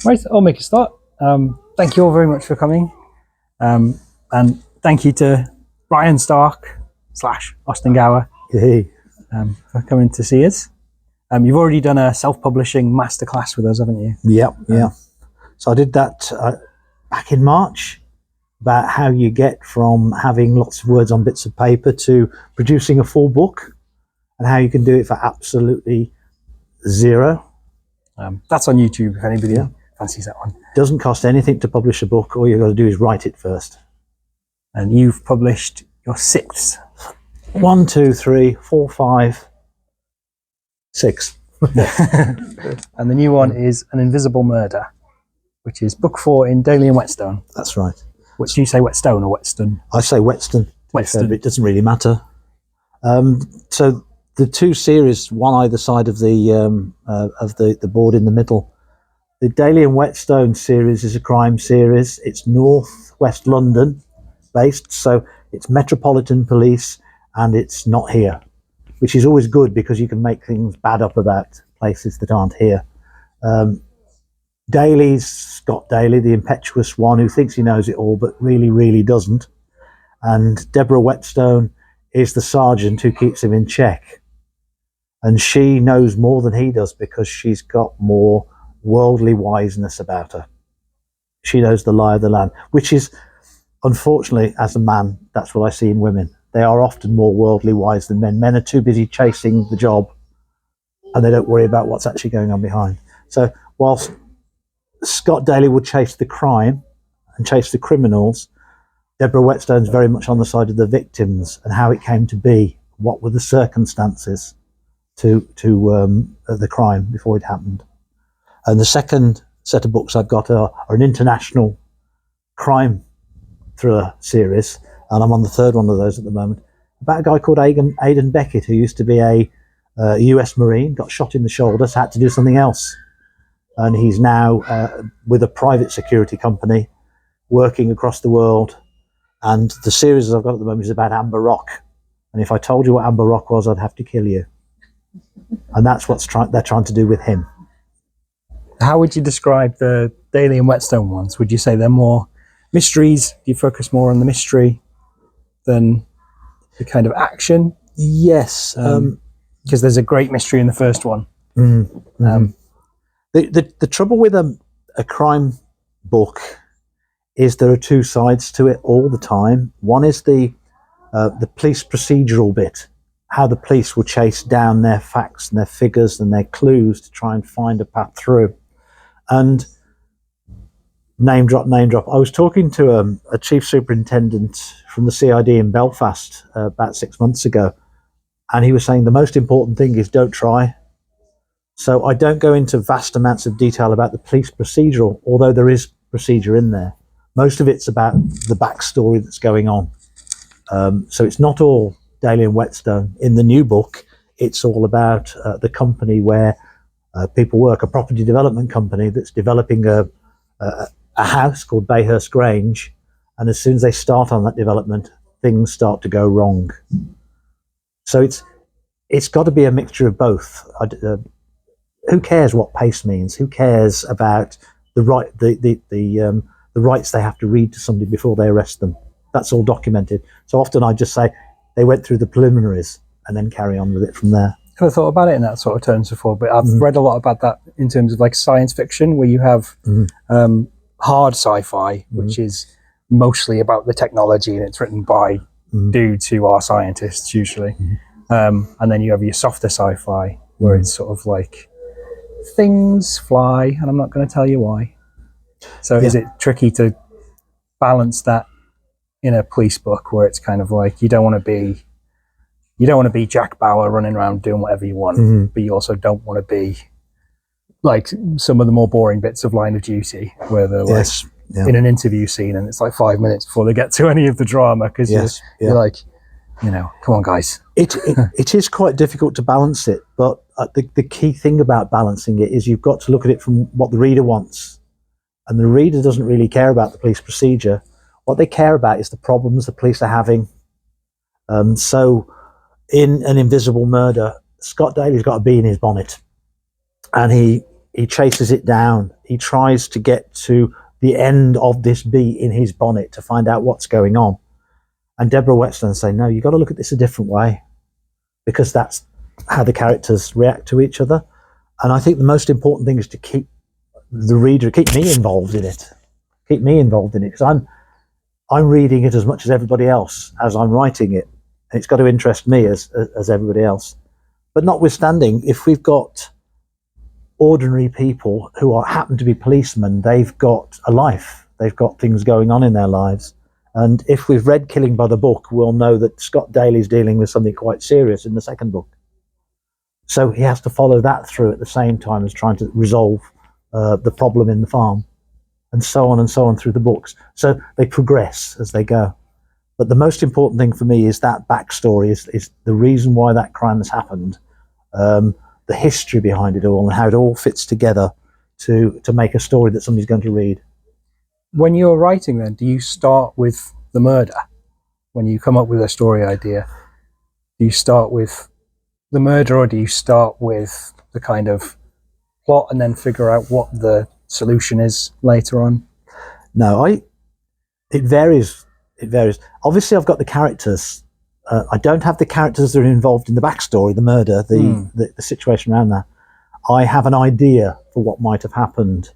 Right, I'll make a start. Thank you all very much for coming. And thank you to Brian Stark / Austin Gower for coming to see us. You've already done a self-publishing masterclass with us, haven't you? Yeah. So I did that back in March, about how you get from having lots of words on bits of paper to producing a full book, and how you can do it for absolutely zero. That's on YouTube if anybody fancies that one. Doesn't cost anything to publish a book. All you've got to do is write it first. And you've published your 6th. 1, 2, 3, 4, 5, 6. And the new one is An Invisible Murder, which is book 4 in Daly and Whetstone. That's right. What do you say, Whetstone or Whetstone? I say Whetstone. Whetstone. It doesn't really matter. So the 2 series, one either side of the board in the middle. The Daly and Whetstone series is a crime series. It's northwest London based, so it's Metropolitan Police, and it's not here, which is always good because you can make things bad up about places that aren't here. Daly's Scott Daly, the impetuous one who thinks he knows it all but really, really doesn't. And Deborah Whetstone is the sergeant who keeps him in check. And she knows more than he does because she's got more worldly wiseness about her. She knows the lie of the land, which is, unfortunately, as a man, that's what I see in women. They are often more worldly wise than men. Men are too busy chasing the job, and they don't worry about what's actually going on behind. So whilst Scott Daly would chase the crime and chase the criminals, Deborah Whetstone's very much on the side of the victims and how it came to be. What were the circumstances to the crime before it happened? And the second set of books I've got are an international crime thriller series, and I'm on the 3rd one of those at the moment, about a guy called Aidan Beckett, who used to be a US Marine, got shot in the shoulder, so had to do something else. And he's now with a private security company working across the world. And the series I've got at the moment is about Amber Rock. And if I told you what Amber Rock was, I'd have to kill you. And that's what they're trying to do with him. How would you describe the Daly and Whetstone ones? Would you say they're more mysteries? Do you focus more on the mystery than the kind of action? Yes. Because there's a great mystery in the first one. The trouble with a crime book is there are 2 sides to it all the time. One is the police procedural bit, how the police will chase down their facts and their figures and their clues to try and find a path through. And name drop. I was talking to a chief superintendent from the CID in Belfast about 6 months ago, and he was saying the most important thing is don't try. So I don't go into vast amounts of detail about the police procedural, although there is procedure in there. Most of it's about the backstory that's going on. So it's not all Daly and Whetstone. In the new book, it's all about the company where people work, a property development company that's developing a house called Bayhurst Grange, and as soon as they start on that development, things start to go wrong. So it's got to be a mixture of both. Who cares what pace means? Who cares about the rights they have to read to somebody before they arrest them? That's all documented. So often I just say they went through the preliminaries and then carry on with it from there. I've never thought about it in that sort of terms before, but I've read a lot about that in terms of like science fiction, where you have hard sci-fi, which is mostly about the technology, and it's written by dudes who are scientists usually. And then you have your softer sci-fi, where it's sort of like things fly, and I'm not going to tell you why. So is it tricky to balance that in a police book, where it's kind of like you don't want to be Jack Bauer running around doing whatever you want, but you also don't want to be like some of the more boring bits of Line of Duty, where they're like in an interview scene and it's like 5 minutes before they get to any of the drama, because you're like, come on guys. It is quite difficult to balance it, but the key thing about balancing it is you've got to look at it from what the reader wants, and the reader doesn't really care about the police procedure. What they care about is the problems the police are having. So in An Invisible Murder, Scott Daly's got a bee in his bonnet, and he chases it down. He tries to get to the end of this bee in his bonnet to find out what's going on. And Deborah Whetstone say, no, you've got to look at this a different way, because that's how the characters react to each other. And I think the most important thing is to keep the reader, keep me involved in it. Keep me involved in it, because I'm reading it as much as everybody else as I'm writing it. And it's got to interest me as everybody else. But notwithstanding, if we've got ordinary people who happen to be policemen, they've got a life. They've got things going on in their lives. And if we've read Killing by the Book, we'll know that Scott Daly's dealing with something quite serious in the second book. So he has to follow that through at the same time as trying to resolve the problem in the farm, and so on through the books. So they progress as they go. But the most important thing for me is that backstory, is the reason why that crime has happened, the history behind it all, and how it all fits together to make a story that somebody's going to read. When you're writing then, do you start with the murder? When you come up with a story idea, do you start with the murder, or do you start with the kind of plot and then figure out what the solution is later on? No, it varies. It varies. Obviously, I've got the characters. I don't have the characters that are involved in the backstory, the murder, the situation around that. I have an idea for what might have happened.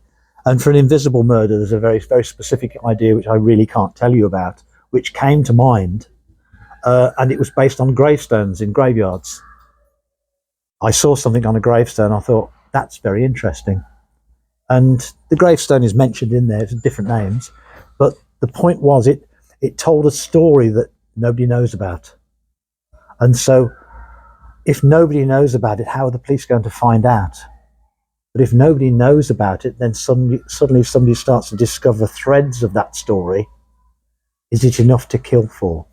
And for an invisible murder, there's a very, very specific idea which I really can't tell you about, which came to mind, and it was based on gravestones in graveyards. I saw something on a gravestone, I thought, that's very interesting. And the gravestone is mentioned in there, it's different names, but the point was it told a story that nobody knows about. And so if nobody knows about it, how are the police going to find out? But if nobody knows about it, then suddenly somebody starts to discover threads of that story. Is it enough to kill for?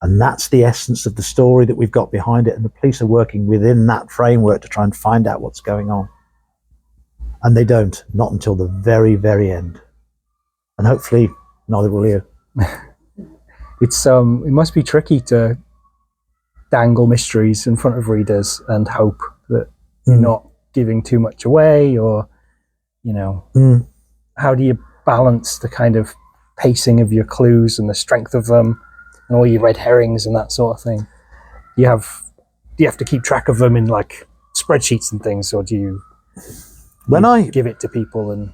And that's the essence of the story that we've got behind it. And the police are working within that framework to try and find out what's going on. And they don't, not until the very, very end. And hopefully neither will you. It's it must be tricky to dangle mysteries in front of readers and hope that you're not giving too much away, or how do you balance the kind of pacing of your clues and the strength of them and all your red herrings and that sort of thing? Do you have to keep track of them in like spreadsheets and things, or do you give it to people? And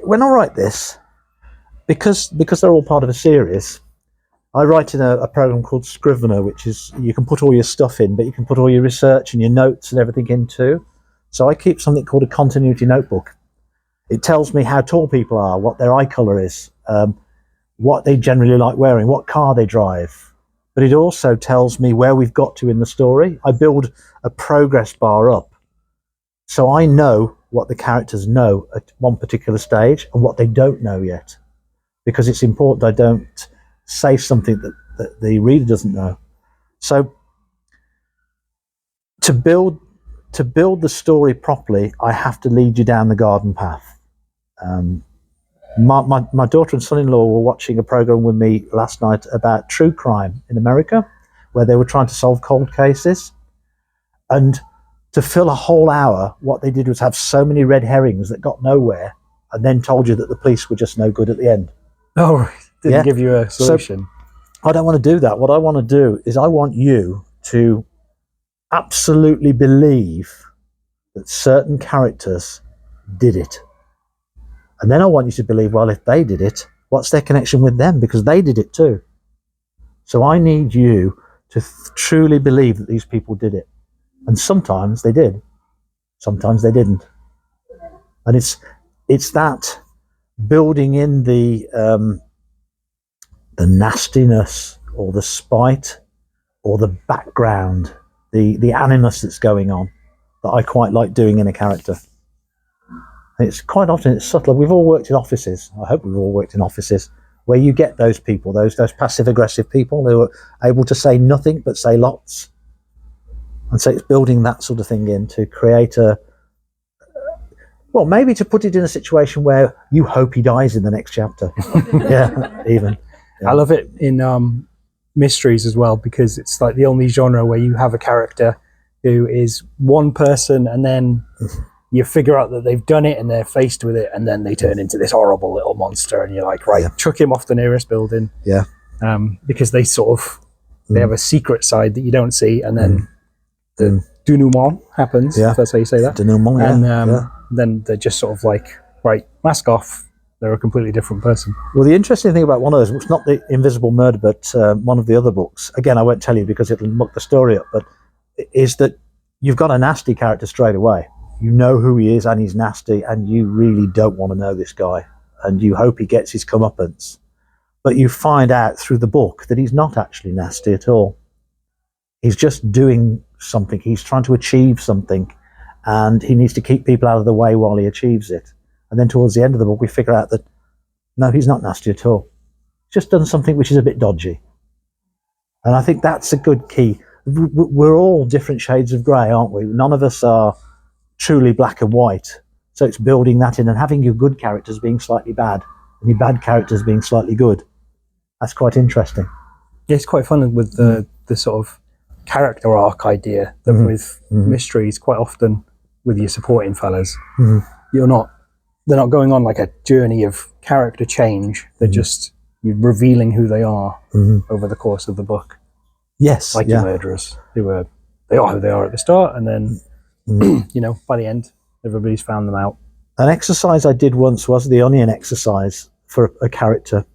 when I write this, because they're all part of a series, I write in a program called Scrivener, which is, you can put all your stuff in, but you can put all your research and your notes and everything in too. So I keep something called a continuity notebook. It tells me how tall people are, what their eye colour is, what they generally like wearing, what car they drive. But it also tells me where we've got to in the story. I build a progress bar up, so I know what the characters know at one particular stage and what they don't know yet, because it's important I don't say something that the reader doesn't know. So to build the story properly, I have to lead you down the garden path. My daughter and son-in-law were watching a program with me last night about true crime in America, where they were trying to solve cold cases. And to fill a whole hour, what they did was have so many red herrings that got nowhere, and then told you that the police were just no good at the end. Oh, right. Didn't give you a solution. So I don't want to do that. What I want to do is I want you to absolutely believe that certain characters did it. And then I want you to believe, well, if they did it, what's their connection with them? Because they did it too. So I need you to truly believe that these people did it. And sometimes they did. Sometimes they didn't. And it's that building in the nastiness or the spite or the background, the animus that's going on, that I quite like doing in a character. It's quite often, it's subtle. We've all worked in offices. I hope we've all worked in offices where you get those people, those passive-aggressive people who are able to say nothing but say lots. And so it's building that sort of thing in to create maybe to put it in a situation where you hope he dies in the next chapter. Yeah. I love it in mysteries as well, because it's like the only genre where you have a character who is one person and then you figure out that they've done it and they're faced with it, and then they turn into this horrible little monster, and you're like, right, chuck him off the nearest building. Yeah. Because they sort of they have a secret side that you don't see, and then the denouement happens. If that's how you say that. Denouement, and then they're just sort of like, right, mask off. They're a completely different person. Well, the interesting thing about one of those, it's not the Invisible Murder, but one of the other books, again, I won't tell you because it'll muck the story up, but is that you've got a nasty character straight away. You know who he is, and he's nasty, and you really don't want to know this guy, and you hope he gets his comeuppance. But you find out through the book that he's not actually nasty at all. He's just doing something. He's trying to achieve something, and he needs to keep people out of the way while he achieves it. And then towards the end of the book, we figure out that, no, he's not nasty at all. He's just done something which is a bit dodgy. And I think that's a good key. We're all different shades of grey, aren't we? None of us are truly black and white. So it's building that in and having your good characters being slightly bad and your bad characters being slightly good. That's quite interesting. Yeah, it's quite fun with the sort of character arc idea that with mysteries, quite often with your supporting fellas, they're not going on like a journey of character change. They're just you're revealing who they are over the course of the book. Yes, like your murderers, they are who they are at the start, and then by the end, everybody's found them out. An exercise I did once was the onion exercise for a character,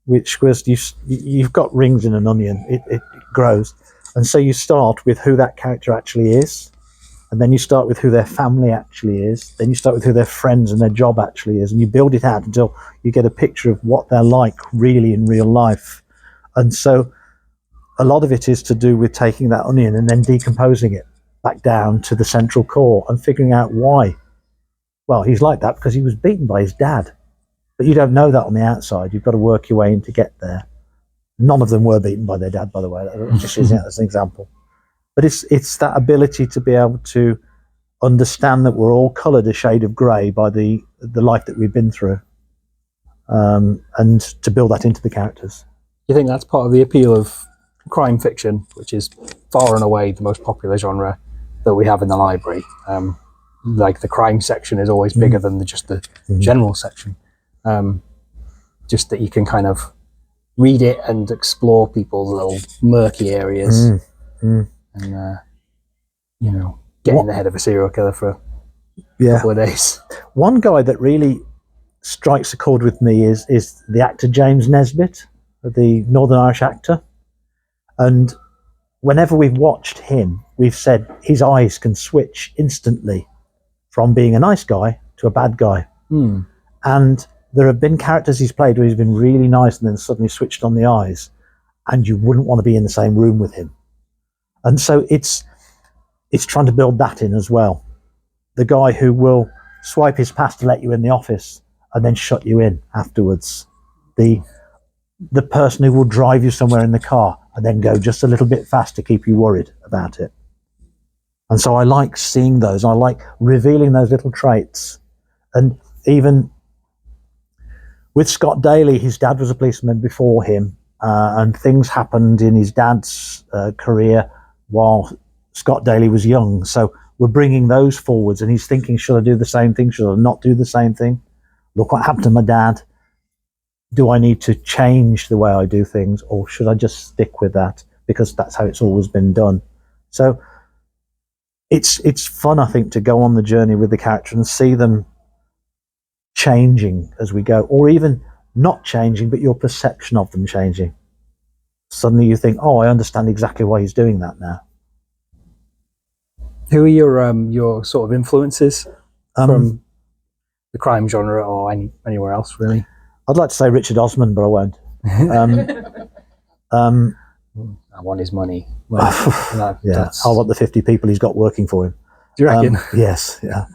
which was you've got rings in an onion, it grows, and so you start with who that character actually is, and then you start with who their family actually is, then you start with who their friends and their job actually is, and you build it out until you get a picture of what they're like really in real life. And so a lot of it is to do with taking that onion and then decomposing it back down to the central core and figuring out why. Well, he's like that because he was beaten by his dad. But you don't know that on the outside. You've got to work your way in to get there. None of them were beaten by their dad, by the way. I'm just using that as an example. But it's that ability to be able to understand that we're all coloured a shade of grey by the life that we've been through, and to build that into the characters. You think that's part of the appeal of crime fiction, which is far and away the most popular genre that we have in the library? Like the crime section is always bigger than just the general section. Just that you can kind of read it and explore people's little murky areas, and get in the head of a serial killer for a couple of days. One guy that really strikes a chord with me is the actor James Nesbitt, the Northern Irish actor. And whenever we've watched him, we've said his eyes can switch instantly from being a nice guy to a bad guy. And there have been characters he's played where he's been really nice and then suddenly switched on the eyes, and you wouldn't want to be in the same room with him. And so it's trying to build that in as well. The guy who will swipe his pass to let you in the office and then shut you in afterwards. The person who will drive you somewhere in the car and then go just a little bit fast to keep you worried about it. And so I like seeing those. I like revealing those little traits. And even with Scott Daly, his dad was a policeman before him, and things happened in his dad's career while Scott Daly was young. So we're bringing those forwards, and he's thinking, should I do the same thing? Should I not do the same thing? Look what happened to my dad. Do I need to change the way I do things, or should I just stick with that because that's how it's always been done? So it's fun, I think, to go on the journey with the character and see them changing as we go, or even not changing, but your perception of them changing. Suddenly you think, oh, I understand exactly why he's doing that now. Who are your sort of influences from the crime genre or anywhere else, really? I'd like to say Richard Osman, but I won't. I want his money. I want the 50 people he's got working for him. Do you reckon? Yes, yeah.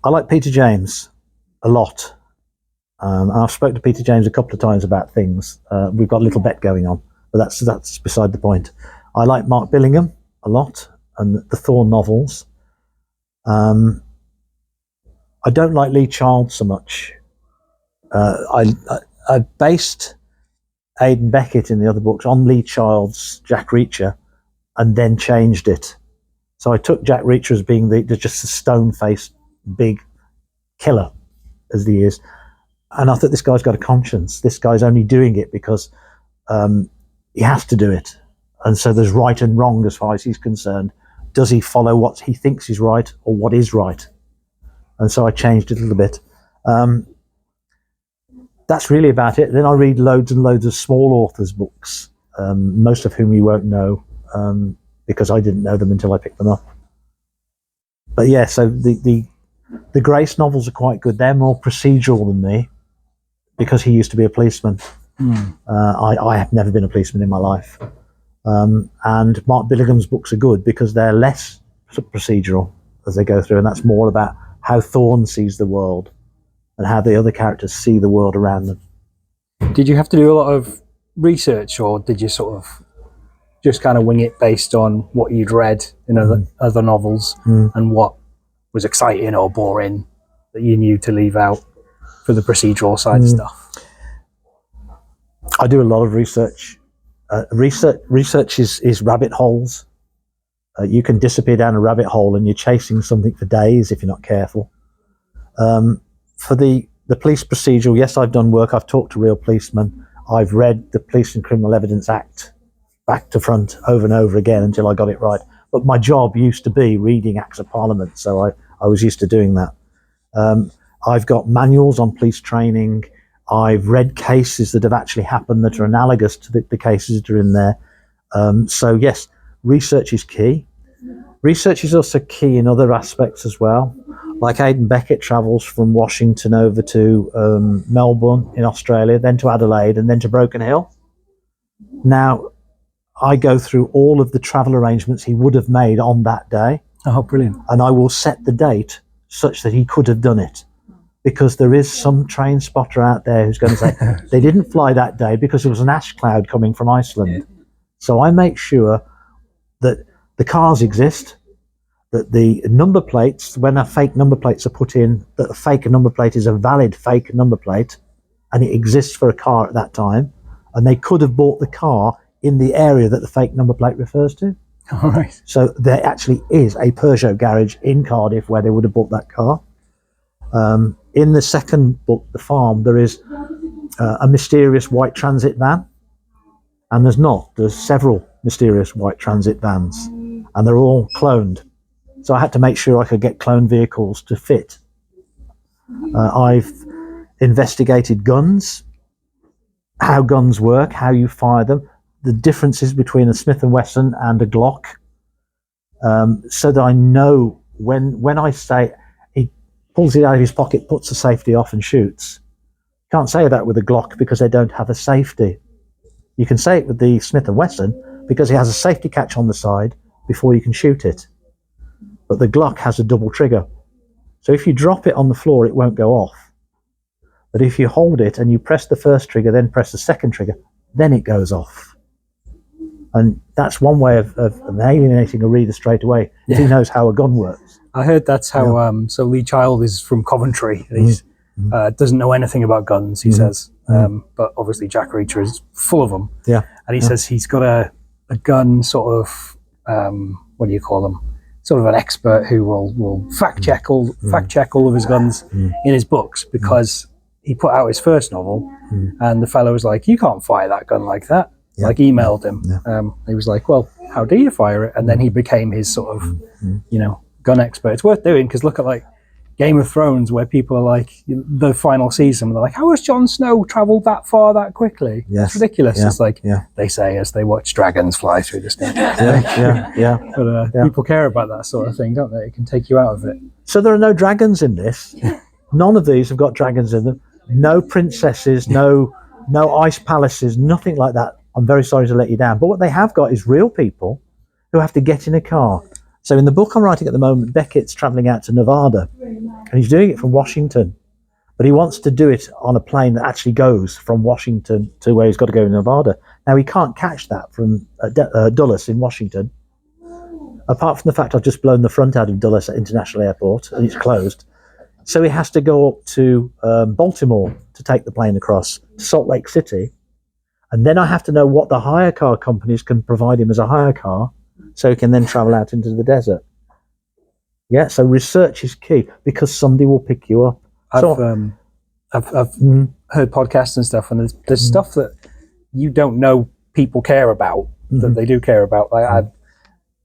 I like Peter James a lot. I've spoken to Peter James a couple of times about things. We've got a little bet going on, but that's beside the point. I like Mark Billingham a lot, and the Thorn novels. I don't like Lee Child so much. I based Aidan Beckett in the other books on Lee Child's Jack Reacher, and then changed it. So I took Jack Reacher as being just a stone-faced big killer, as he is, and I thought, this guy's got a conscience. This guy's only doing it because he has to do it, and so there's right and wrong as far as he's concerned. Does he follow what he thinks is right or what is right? And so I changed it a little bit. That's really about it. Then I read loads and loads of small authors' books, most of whom you won't know, because I didn't know them until I picked them up. But yeah, so the Grace novels are quite good. They're more procedural than me, because he used to be a policeman. I have never been a policeman in my life. And Mark Billigham's books are good because they're less procedural as they go through, and that's more about how Thorne sees the world and how the other characters see the world around them. Did you have to do a lot of research, or did you sort of just kind of wing it based on what you'd read in other novels and what was exciting or boring that you knew to leave out for the procedural side of stuff? I do a lot of research. Research is rabbit holes. You can disappear down a rabbit hole and you're chasing something for days if you're not careful. For the police procedural, yes, I've done work. I've talked to real policemen. I've read the Police and Criminal Evidence Act back to front over and over again until I got it right. But my job used to be reading Acts of Parliament, so I was used to doing that. I've got manuals on police training. I've read cases that have actually happened that are analogous to the cases that are in there. So yes, research is key. Research is also key in other aspects as well. Like Aidan Beckett travels from Washington over to Melbourne in Australia, then to Adelaide, and then to Broken Hill. Now, I go through all of the travel arrangements he would have made on that day. Oh, brilliant. And I will set the date such that he could have done it. Because there is some train spotter out there who's going to say, they didn't fly that day because there was an ash cloud coming from Iceland. So I make sure that the cars exist, that the number plates, when a fake number plates are put in, that a fake number plate is a valid fake number plate, and it exists for a car at that time, and they could have bought the car in the area that the fake number plate refers to. All right. So there actually is a Peugeot garage in Cardiff where they would have bought that car. In the second book, The Farm, there is a mysterious white transit van, and there's not. There's several mysterious white transit vans, and they're all cloned. So I had to make sure I could get cloned vehicles to fit. I've investigated guns, how guns work, how you fire them, the differences between a Smith & Wesson and a Glock, so that I know when I say he pulls it out of his pocket, puts the safety off and shoots. Can't say that with a Glock because they don't have a safety. You can say it with the Smith & Wesson because it has a safety catch on the side before you can shoot it. But the Glock has a double trigger. So if you drop it on the floor, it won't go off. But if you hold it and you press the first trigger, then press the second trigger, then it goes off. And that's one way of alienating a reader straight away, if he knows how a gun works. I heard that's how, so Lee Child is from Coventry. He doesn't know anything about guns, he says. But obviously Jack Reacher is full of them. Yeah. And he says he's got a gun sort of, what do you call them? Sort of an expert who will fact check all of his guns in his books, because he put out his first novel and the fellow was like, you can't fire that gun like that. Yeah. Like emailed him. He was like, well, how do you fire it? And then he became his sort of, gun expert. It's worth doing, because look at like Game of Thrones, where people are like, the final season, they're like, how has Jon Snow travelled that far that quickly? Yes. It's ridiculous. Yeah. It's like they say as they watch dragons fly through the snow. But people care about that sort of thing, don't they? It can take you out of it. So there are no dragons in this. None of these have got dragons in them. No princesses, no ice palaces, nothing like that. I'm very sorry to let you down. But what they have got is real people who have to get in a car. So in the book I'm writing at the moment, Beckett's travelling out to Nevada, and he's doing it from Washington. But he wants to do it on a plane that actually goes from Washington to where he's got to go in Nevada. Now, he can't catch that from Dulles in Washington, apart from the fact I've just blown the front out of Dulles International Airport, and it's closed. So he has to go up to Baltimore to take the plane across to Salt Lake City, And then I have to know what the hire car companies can provide him as a hire car, so he can then travel out into the desert. Yeah, so research is key, because somebody will pick you up. I've heard podcasts and stuff, and there's stuff that you don't know people care about that they do care about. Like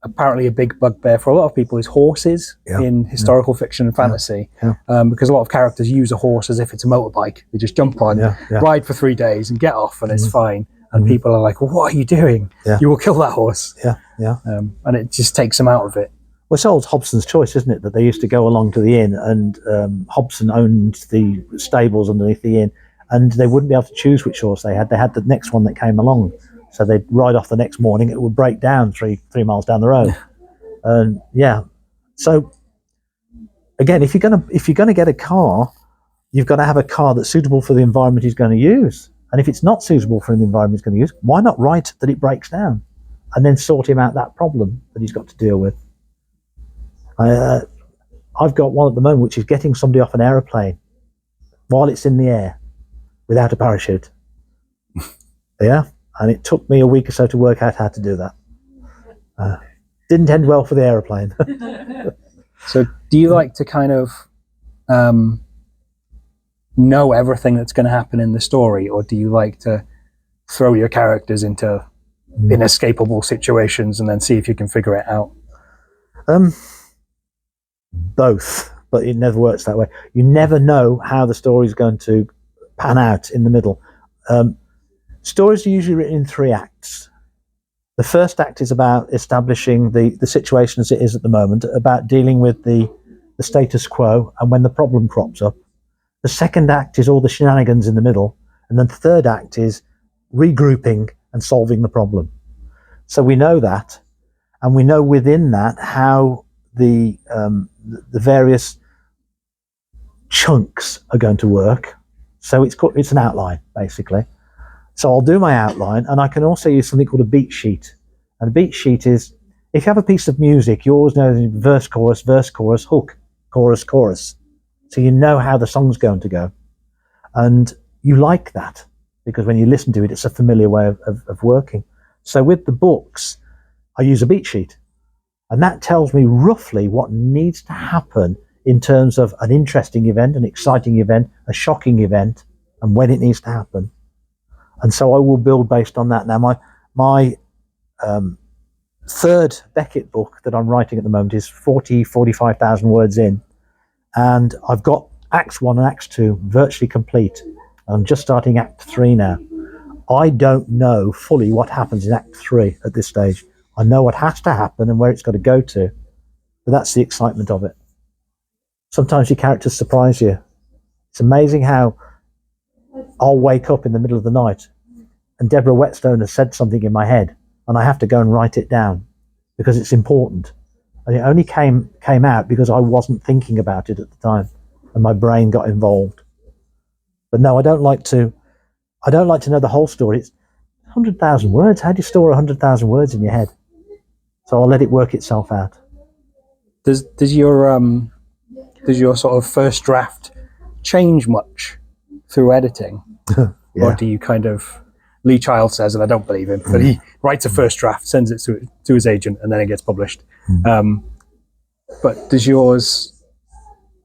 apparently a big bugbear for a lot of people is horses in historical fiction and fantasy, because a lot of characters use a horse as if it's a motorbike. They just jump on, ride for 3 days and get off, and it's fine. And people are like, well, what are you doing? You will kill that horse. And it just takes them out of it. Well, it's old Hobson's choice, isn't it? That they used to go along to the inn, and Hobson owned the stables underneath the inn, and they wouldn't be able to choose which horse they had. They had the next one that came along. So they'd ride off the next morning. It would break down three miles down the road. And so again, if you're gonna get a car, you've got to have a car that's suitable for the environment he's going to use. And if it's not suitable for the environment he's going to use, why not write that it breaks down, and then sort him out that problem that he's got to deal with? I've got one at the moment, which is getting somebody off an aeroplane while it's in the air without a parachute. And it took me a week or so to work out how to do that. Didn't end well for the aeroplane. So do you like to kind of know everything that's going to happen in the story, or do you like to throw your characters into inescapable situations and then see if you can figure it out? Both, but it never works that way. You never know how the story is going to pan out in the middle. Stories are usually written in 3 acts. The first act is about establishing the situation as it is at the moment, about dealing with the status quo and when the problem crops up. The second act is all the shenanigans in the middle, and then the third act is regrouping and solving the problem. So we know that, and we know within that how the various chunks are going to work. So it's an outline, basically. So I'll do my outline, and I can also use something called a beat sheet. And a beat sheet is, if you have a piece of music, you always know verse, chorus, hook, chorus, chorus. So you know how the song's going to go. And you like that, because when you listen to it, it's a familiar way of working. So with the books, I use a beat sheet. And that tells me roughly what needs to happen in terms of an interesting event, an exciting event, a shocking event, and when it needs to happen. And so I will build based on that. Now, my third Beckett book that I'm writing at the moment is 45,000 words in. And I've got Acts 1 and Acts 2 virtually complete. I'm just starting Act 3 now. I don't know fully what happens in Act 3 at this stage. I know what has to happen and where it's got to go to. But that's the excitement of it. Sometimes your characters surprise you. It's amazing how I'll wake up in the middle of the night and Deborah Whetstone has said something in my head, and I have to go and write it down because it's important. And it only came out because I wasn't thinking about it at the time, and my brain got involved. But no, I don't like to know the whole story. It's 100,000 words. How do you store 100,000 words in your head? So I'll let it work itself out. Does your sort of first draft change much through editing? Or do you kind of, Lee Child says, and I don't believe him, but he writes a first draft, sends it to his agent, and then it gets published. But does yours,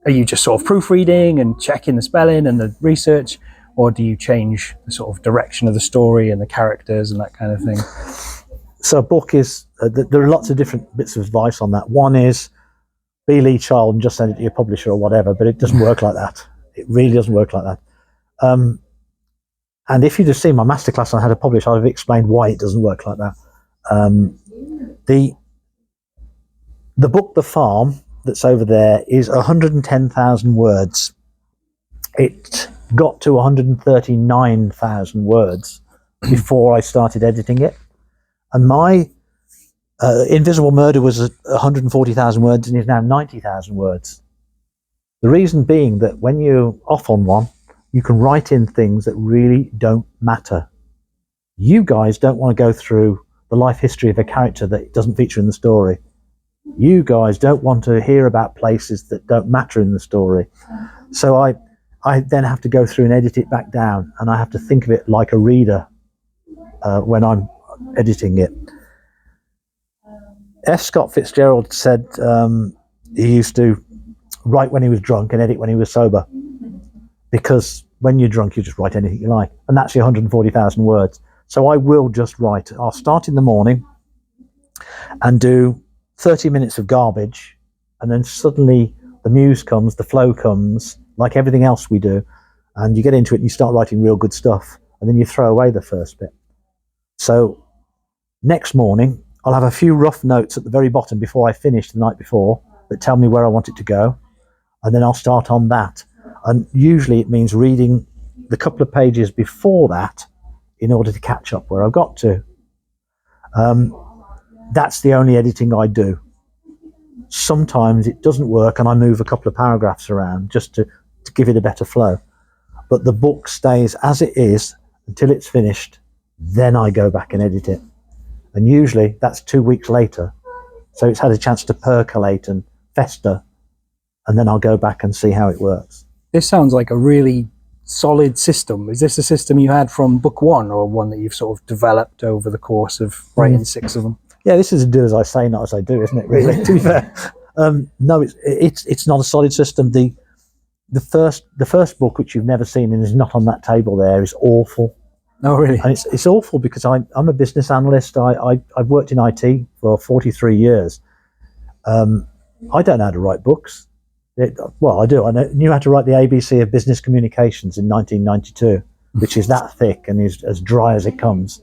are you just sort of proofreading and checking the spelling and the research, or do you change the sort of direction of the story and the characters and that kind of thing? So a book is, there are lots of different bits of advice on that. One is, be Lee Child and just send it to your publisher or whatever, but it doesn't work like that. It really doesn't work like that. And if you'd have seen my masterclass on how to publish, I'd have explained why it doesn't work like that. The book, The Farm, that's over there is 110,000 words. It got to 139,000 words before I started editing it. And my Invisible Murder was 140,000 words and is now 90,000 words. The reason being that when you're off on one, you can write in things that really don't matter. You guys don't want to go through the life history of a character that doesn't feature in the story. You guys don't want to hear about places that don't matter in the story. So I then have to go through and edit it back down, and I have to think of it like a reader. when I'm editing it. F. Scott Fitzgerald said he used to write when he was drunk and edit when he was sober, because when you're drunk you just write anything you like, and that's your 140,000 words. So I will just write. I'll start in the morning and do 30 minutes of garbage, and then suddenly the muse comes, the flow comes, like everything else we do, and you get into it and you start writing real good stuff, and then you throw away the first bit. So next morning I'll have a few rough notes at the very bottom before I finish the night before that tell me where I want it to go, and then I'll start on that. And usually it means reading the couple of pages before that in order to catch up where I've got to. That's the only editing I do. Sometimes it doesn't work and I move a couple of paragraphs around just to give it a better flow. But the book stays as it is until it's finished, then I go back and edit it. And usually that's 2 weeks later. So it's had a chance to percolate and fester, and then I'll go back and see how it works. This sounds like a really solid system. Is this a system you had from book one, or one that you've sort of developed over the course of writing 6 of them? Yeah, this is a do as I say, not as I do, isn't it, really, to be fair? No, it's not a solid system. The first book, which you've never seen and is not on that table there, is awful. Oh, really? And it's awful because I'm a business analyst. I've worked in IT for 43 years. I don't know how to write books. Well, I do. I knew how to write the ABC of business communications in 1992, which is that thick and is as dry as it comes.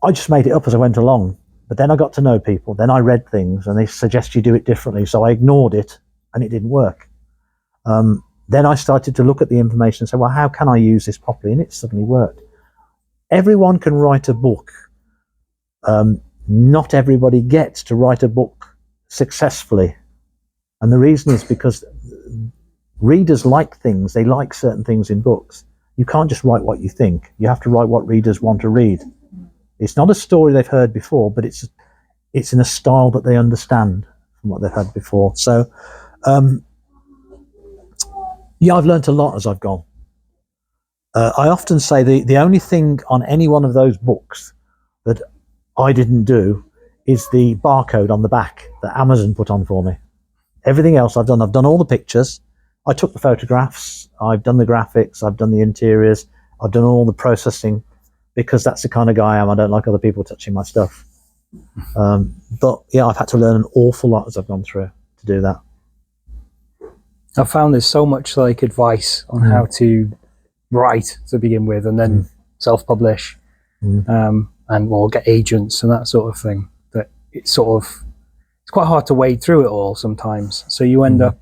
I just made it up as I went along. But then I got to know people. Then I read things and they suggest you do it differently. So I ignored it and it didn't work. Then I started to look at the information and say, well, how can I use this properly? And it suddenly worked. Everyone can write a book. Not everybody gets to write a book successfully. And the reason is because readers like things. They like certain things in books. You can't just write what you think. You have to write what readers want to read. It's not a story they've heard before, but it's in a style that they understand from what they've had before. So, yeah, I've learnt a lot as I've gone. I often say the only thing on any one of those books that I didn't do is the barcode on the back that Amazon put on for me. Everything else I've done. I've done all the pictures. I took the photographs. I've done the graphics. I've done the interiors. I've done all the processing, because that's the kind of guy I am. I don't like other people touching my stuff. But yeah, I've had to learn an awful lot as I've gone through to do that. I found there's so much like advice on how to write to begin with, and then self-publish, and or get agents and that sort of thing, that it's quite hard to wade through it all sometimes. So you end up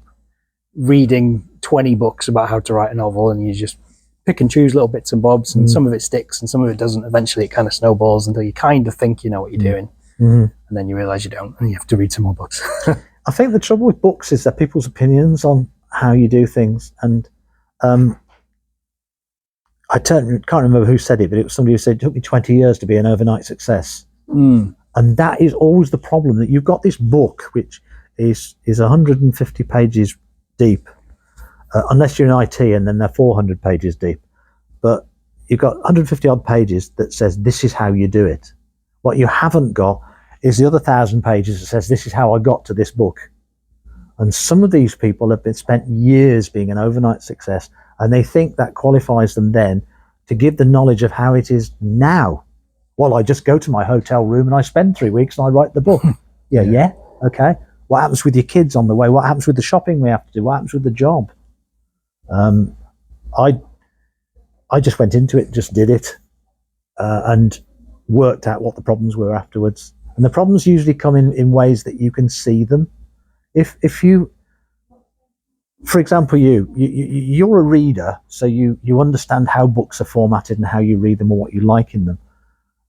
reading 20 books about how to write a novel, and you just pick and choose little bits and bobs, and some of it sticks and some of it doesn't. Eventually it kind of snowballs until you kind of think you know what you're doing, and then you realize you don't, and you have to read some more books. I think the trouble with books is that people's opinions on how you do things, and I can't remember who said it, but it was somebody who said it took me 20 years to be an overnight success. And that is always the problem, that you've got this book which is 150 pages deep, unless you're in IT, and then they're 400 pages deep. But you've got 150 odd pages that says this is how you do it. What you haven't got is the other 1,000 pages that says this is how I got to this book. And some of these people have spent years being an overnight success, and they think that qualifies them then to give the knowledge of how it is now. Well, I just go to my hotel room and I spend 3 weeks and I write the book. Yeah, okay. What happens with your kids on the way? What happens with the shopping we have to do? What happens with the job? I just went into it, just did it, and worked out what the problems were afterwards. And the problems usually come in ways that you can see them. If you, for example, you're a reader, so you understand how books are formatted and how you read them or what you like in them,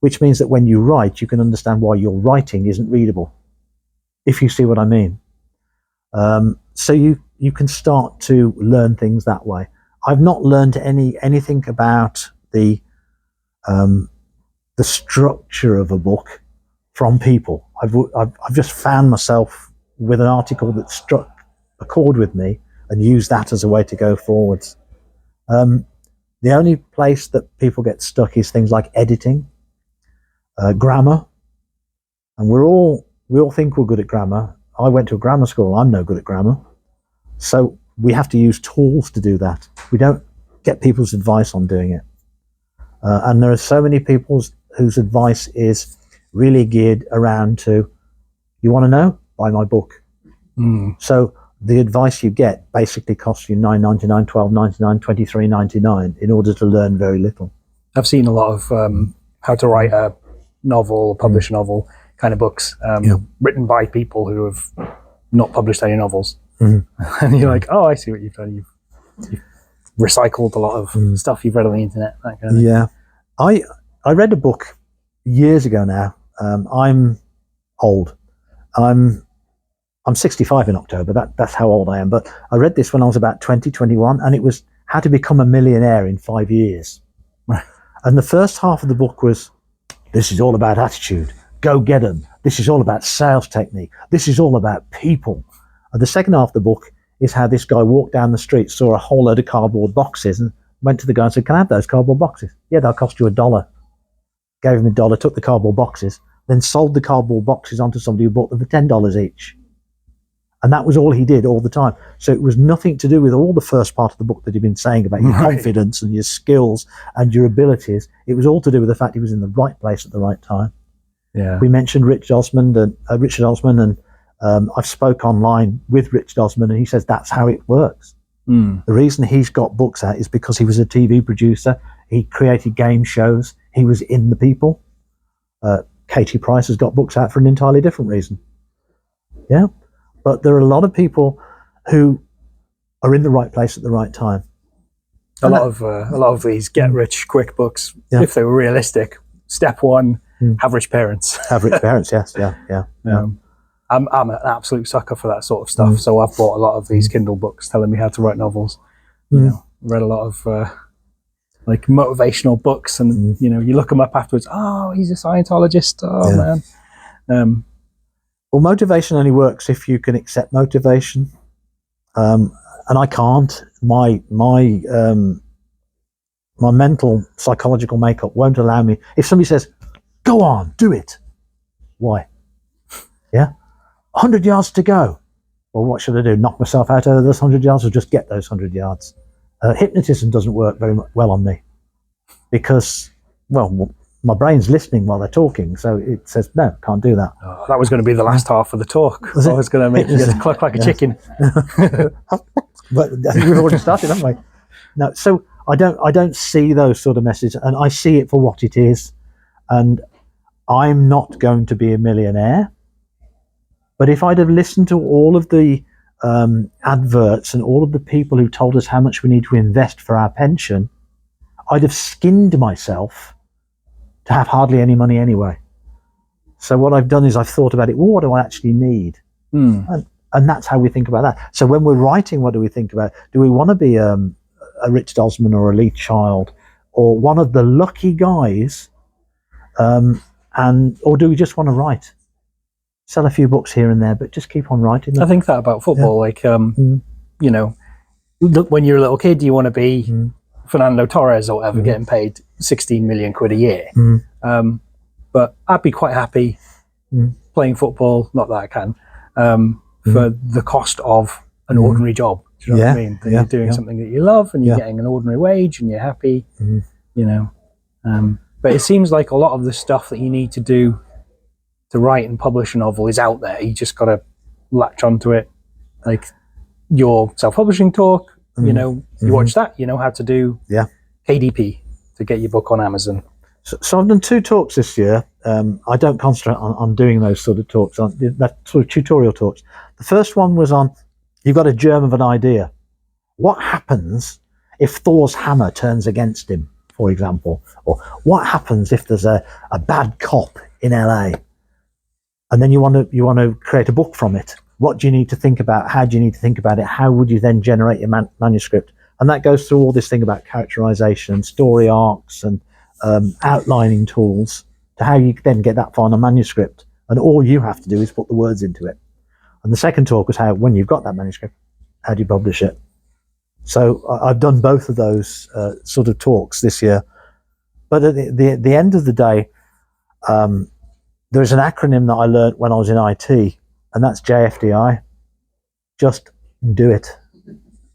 which means that when you write, you can understand why your writing isn't readable, if you see what I mean. So you can start to learn things that way. I've not learned anything about the structure of a book from people. I've just found myself with an article that struck a chord with me and used that as a way to go forwards. The only place that people get stuck is things like editing, grammar, and we all think we're good at grammar. I went to a grammar school. I'm no good at grammar, so we have to use tools to do that. We don't get people's advice on doing it, and there are so many people whose advice is really geared around to, you want to know? Buy my book. So the advice you get basically costs you $9.99, $12.99, $23.99 in order to learn very little. I've seen a lot of how to write a novel, publish a novel kind of books written by people who have not published any novels. And you're like, oh, I see what you've done. You've recycled a lot of stuff you've read on the internet. That kind of thing. Yeah. I read a book years ago now. I'm old. I'm 65 in October. That's how old I am. But I read this when I was about 20, 21, and it was How to Become a Millionaire in 5 Years. And the first half of the book was, this is all about attitude. Go get them. This is all about sales technique. This is all about people. And the second half of the book is how this guy walked down the street, saw a whole load of cardboard boxes, and went to the guy and said, can I have those cardboard boxes? Yeah, they'll cost you $1. Gave him $1, took the cardboard boxes, then sold the cardboard boxes onto somebody who bought them for $10 each. And that was all he did all the time. So it was nothing to do with all the first part of the book that he'd been saying about your confidence and your skills and your abilities. It was all to do with the fact he was in the right place at the right time. Yeah. We mentioned Richard Osman, and I've spoke online with Richard Osman, and he says that's how it works. The reason he's got books out is because he was a TV producer. He created game shows. He was in the people. Katie Price has got books out for an entirely different reason. Yeah. But there are a lot of people who are in the right place at the right time. A lot of these get rich quick books, if they were realistic. Step one, have rich parents. Have rich parents, yes, yeah. I'm an absolute sucker for that sort of stuff. So I've bought a lot of these Kindle books telling me how to write novels. You know, read a lot of like motivational books, and you know, you look them up afterwards. Oh, he's a Scientologist. Oh man. Well, motivation only works if you can accept motivation, and I can't. My mental psychological makeup won't allow me. If somebody says, "Go on, do it," why? Yeah, 100 yards to go. Well, what should I do? Knock myself out over those 100 yards, or just get those 100 yards? Hypnotism doesn't work very well on me because, well, my brain's listening while they're talking, so it says, no, can't do that. Oh, that was going to be the last half of the talk. I was going to make you cluck like a chicken. But I think we've already started, haven't we? No, so I don't see those sort of messages, and I see it for what it is. And I'm not going to be a millionaire. But if I'd have listened to all of the adverts and all of the people who told us how much we need to invest for our pension, I'd have skinned myself to have hardly any money anyway. So what I've done is I've thought about it. Well, what do I actually need? And that's how we think about that. So when we're writing, what do we think about? Do we want to be a Richard Osman or a Lee Child or one of the lucky guys, or do we just want to write? Sell a few books here and there, but just keep on writing them. I think that about football. Like, you know, when you're a little kid, you want to be Fernando Torres or whatever, getting paid 16 million quid a year. But I'd be quite happy playing football, not that I can, for the cost of an ordinary job. Do you know what I mean? That you're doing something that you love, and you're getting an ordinary wage, and you're happy, you know. But it seems like a lot of the stuff that you need to do to write and publish a novel is out there. You just got to latch onto it. Like your self-publishing talk, you know, you watch that, you know how to do KDP to get your book on Amazon. So I've done 2 talks this year. I don't concentrate on doing those sort of talks, on that sort of tutorial talks. The first one was on, you've got a germ of an idea. What happens if Thor's hammer turns against him, for example? Or what happens if there's a bad cop in LA? And then you want to create a book from it. What do you need to think about? How do you need to think about it? How would you then generate your manuscript? And that goes through all this thing about characterization, story arcs, and outlining tools to how you then get that final manuscript. And all you have to do is put the words into it. And the second talk was how, when you've got that manuscript, how do you publish it? So I've done both of those sort of talks this year. But at the end of the day, there's an acronym that I learned when I was in IT, and that's JFDI. Just do it.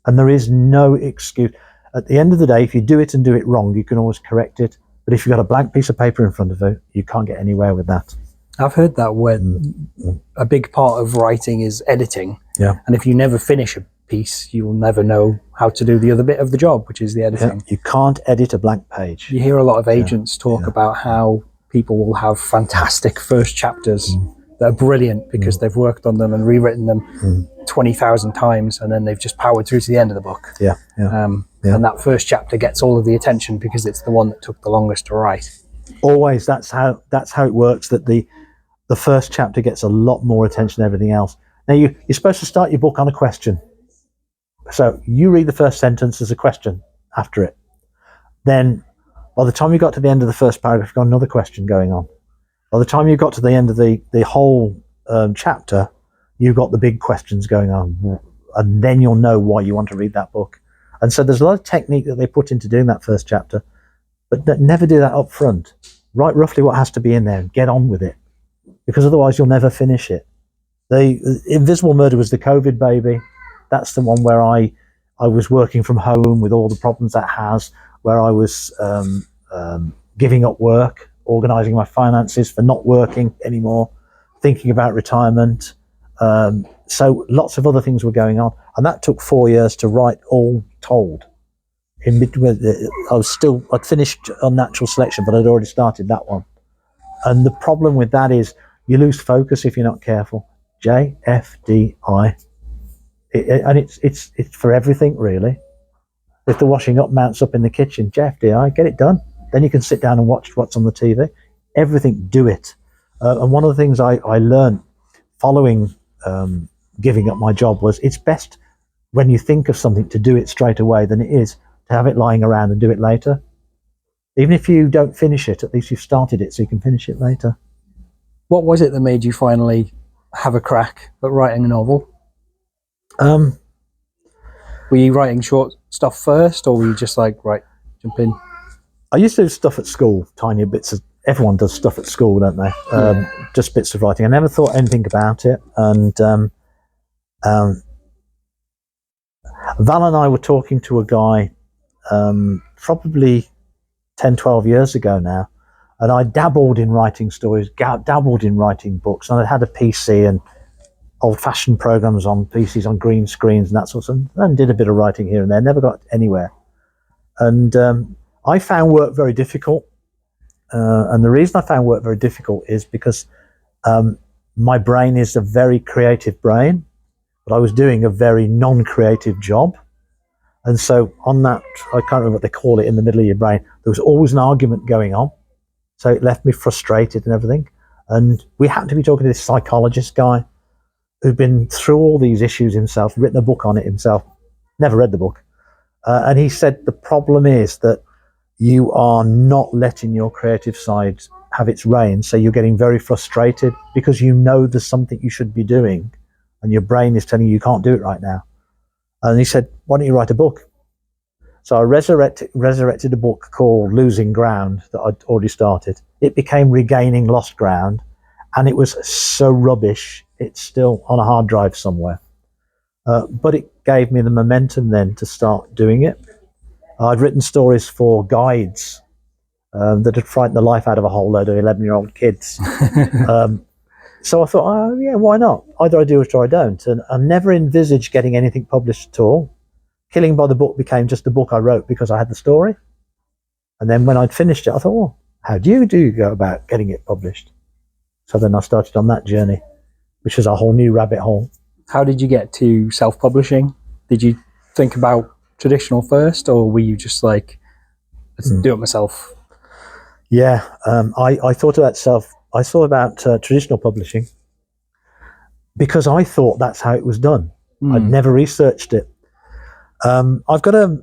And there is no excuse. At the end of the day, if you do it and do it wrong, you can always correct it. But if you've got a blank piece of paper in front of you, you can't get anywhere with that. I've heard that when a big part of writing is editing. Yeah. And if you never finish a piece, you will never know how to do the other bit of the job, which is the editing. Yeah. You can't edit a blank page. You hear a lot of agents talk about how people will have fantastic first chapters that are brilliant because they've worked on them and rewritten them 20,000 times, and then they've just powered through to the end of the book. And that first chapter gets all of the attention because it's the one that took the longest to write. Always, that's how it works, that the first chapter gets a lot more attention than everything else. Now, you're supposed to start your book on a question. So you read the first sentence as a question after it. Then by the time you got to the end of the first paragraph, you've got another question going on. By the time you got to the end of the whole chapter, you've got the big questions going on. And then you'll know why you want to read that book. And so there's a lot of technique that they put into doing that first chapter, but never do that up front. Write roughly what has to be in there and get on with it, because otherwise you'll never finish it. The Invisible Murder was the COVID baby. That's the one where I was working from home with all the problems that has, where I was giving up work, organising my finances for not working anymore, thinking about retirement. So lots of other things were going on. And that took 4 years to write, all told. I'd finished Unnatural Selection, but I'd already started that one. And the problem with that is you lose focus if you're not careful. JFDI. And it's for everything, really. If the washing up mounts up in the kitchen, JFDI, get it done. Then you can sit down and watch what's on the TV. Everything, do it. And one of the things I learned following giving up my job was it's best when you think of something to do it straight away than it is to have it lying around and do it later. Even if you don't finish it, at least you've started it so you can finish it later. What was it that made you finally have a crack at writing a novel? Were you writing short stuff first, or were you just like, right, jump in? I used to do stuff at school, tiny bits of, everyone does stuff at school, don't they? Just bits of writing. I never thought anything about it. And Val and I were talking to a guy probably 10, 12 years ago now, and I dabbled in writing stories, dabbled in writing books, and I had a PC and old-fashioned programs on PCs on green screens and that sort of stuff, and did a bit of writing here and there, never got anywhere. And I found work very difficult. And the reason I found work very difficult is because my brain is a very creative brain, but I was doing a very non-creative job. And so on that, I can't remember what they call it in the middle of your brain, there was always an argument going on. So it left me frustrated and everything. And we happened to be talking to this psychologist guy who'd been through all these issues himself, written a book on it himself, never read the book. And he said the problem is that you are not letting your creative side have its reign, so you're getting very frustrated because you know there's something you should be doing and your brain is telling you you can't do it right now. And he said, why don't you write a book? So I resurrected a book called Losing Ground that I'd already started. It became Regaining Lost Ground, and it was so rubbish, it's still on a hard drive somewhere. But it gave me the momentum then to start doing it. I'd written stories for guides that had frightened the life out of a whole load of 11-year-old kids. So I thought, oh, yeah, why not? Either I do it or I don't. And I never envisaged getting anything published at all. Killing by the Book became just a book I wrote because I had the story. And then when I'd finished it, I thought, well, how do you go about getting it published? So then I started on that journey, which was a whole new rabbit hole. How did you get to self-publishing? Did you think about traditional first, or were you just like, let's do it myself? Yeah, I thought about traditional publishing because I thought that's how it was done. I'd never researched it. I've got a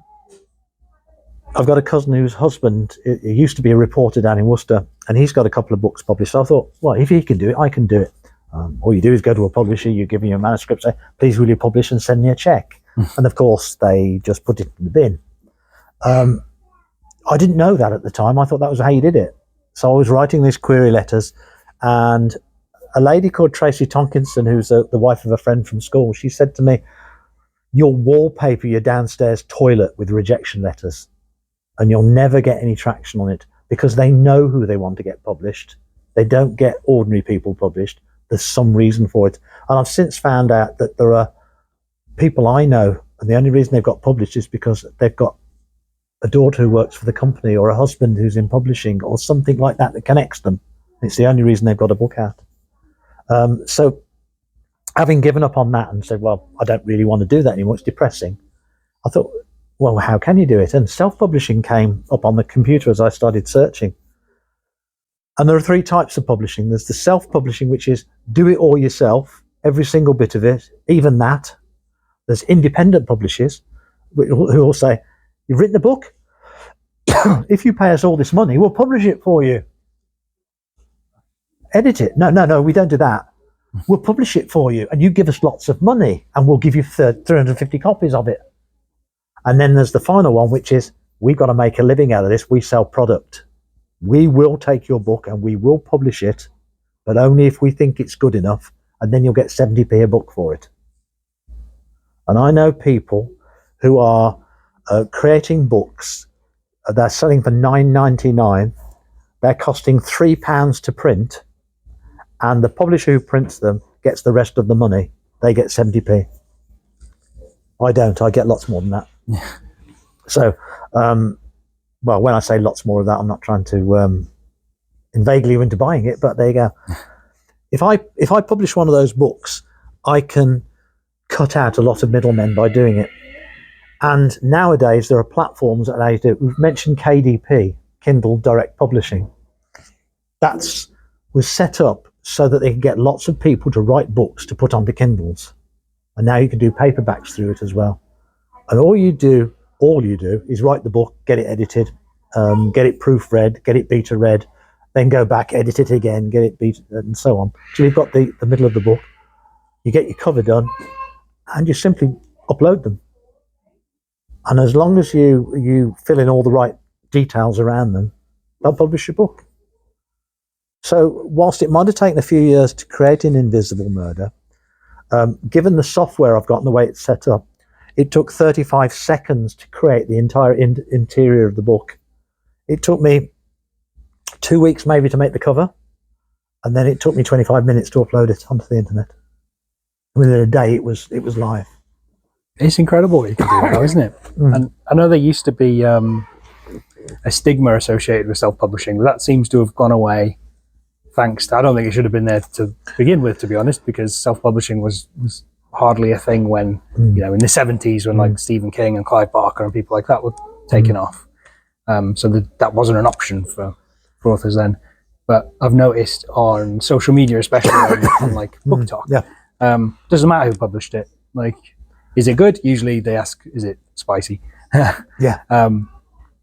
cousin whose husband he used to be a reporter down in Worcester, and he's got a couple of books published. So I thought, well, if he can do it, I can do it. All you do is go to a publisher, you give me a manuscript, say, please will you publish and send me a check. And of course, they just put it in the bin. I didn't know that at the time. I thought that was how you did it. So I was writing these query letters, and a lady called Tracy Tonkinson, who's the wife of a friend from school, she said to me, "You'll wallpaper your downstairs toilet with rejection letters, and you'll never get any traction on it, because they know who they want to get published. They don't get ordinary people published. There's some reason for it." And I've since found out that there are people I know, and the only reason they've got published is because they've got a daughter who works for the company, or a husband who's in publishing, or something like that that connects them. It's the only reason they've got a book out. So having given up on that and said, well, I don't really want to do that anymore, it's depressing, I thought, well, how can you do it? And self-publishing came up on the computer as I started searching. And there are three types of publishing. There's the self-publishing, which is do it all yourself, every single bit of it, even that. There's independent publishers who will say, you've written a book, if you pay us all this money, we'll publish it for you. Edit it. No, we don't do that. We'll publish it for you, and you give us lots of money, and we'll give you 350 copies of it. And then there's the final one, which is, we've got to make a living out of this. We sell product. We will take your book and we will publish it, but only if we think it's good enough, and then you'll get 70p a book for it. And I know people who are creating books. They're selling for $9.99. They're costing £3 to print, and the publisher who prints them gets the rest of the money. They get 70p. I don't. I get lots more than that. So, well, when I say lots more of that, I'm not trying to inveigle you into buying it, but there you go. If I publish one of those books, I can cut out a lot of middlemen by doing it. And nowadays there are platforms that allow you to do it. We've mentioned KDP, Kindle Direct Publishing. That was set up so that they can get lots of people to write books to put onto Kindles. And now you can do paperbacks through it as well. And all you do is write the book, get it edited, get it proofread, get it beta read, then go back, edit it again, get it beta, and so on. So you've got the middle of the book, you get your cover done, and you simply upload them. And as long as you fill in all the right details around them, they'll publish your book. So whilst it might have taken a few years to create an Invisible Murder, given the software I've got and the way it's set up, it took 35 seconds to create the entire interior of the book. It took me 2 weeks maybe to make the cover, and then it took me 25 minutes to upload it onto the internet. Within a day, it was live. It's incredible what you can do now, isn't it? And I know there used to be a stigma associated with self-publishing, but that seems to have gone away. Thanks to, I don't think it should have been there to begin with, to be honest, because self-publishing was hardly a thing when, you know, in the 70s when like Stephen King and Clive Barker and people like that were taking off. So that wasn't an option for authors then. But I've noticed on social media, especially on like Book Talk, doesn't matter who published it. Like, is it good? Usually they ask, is it spicy? And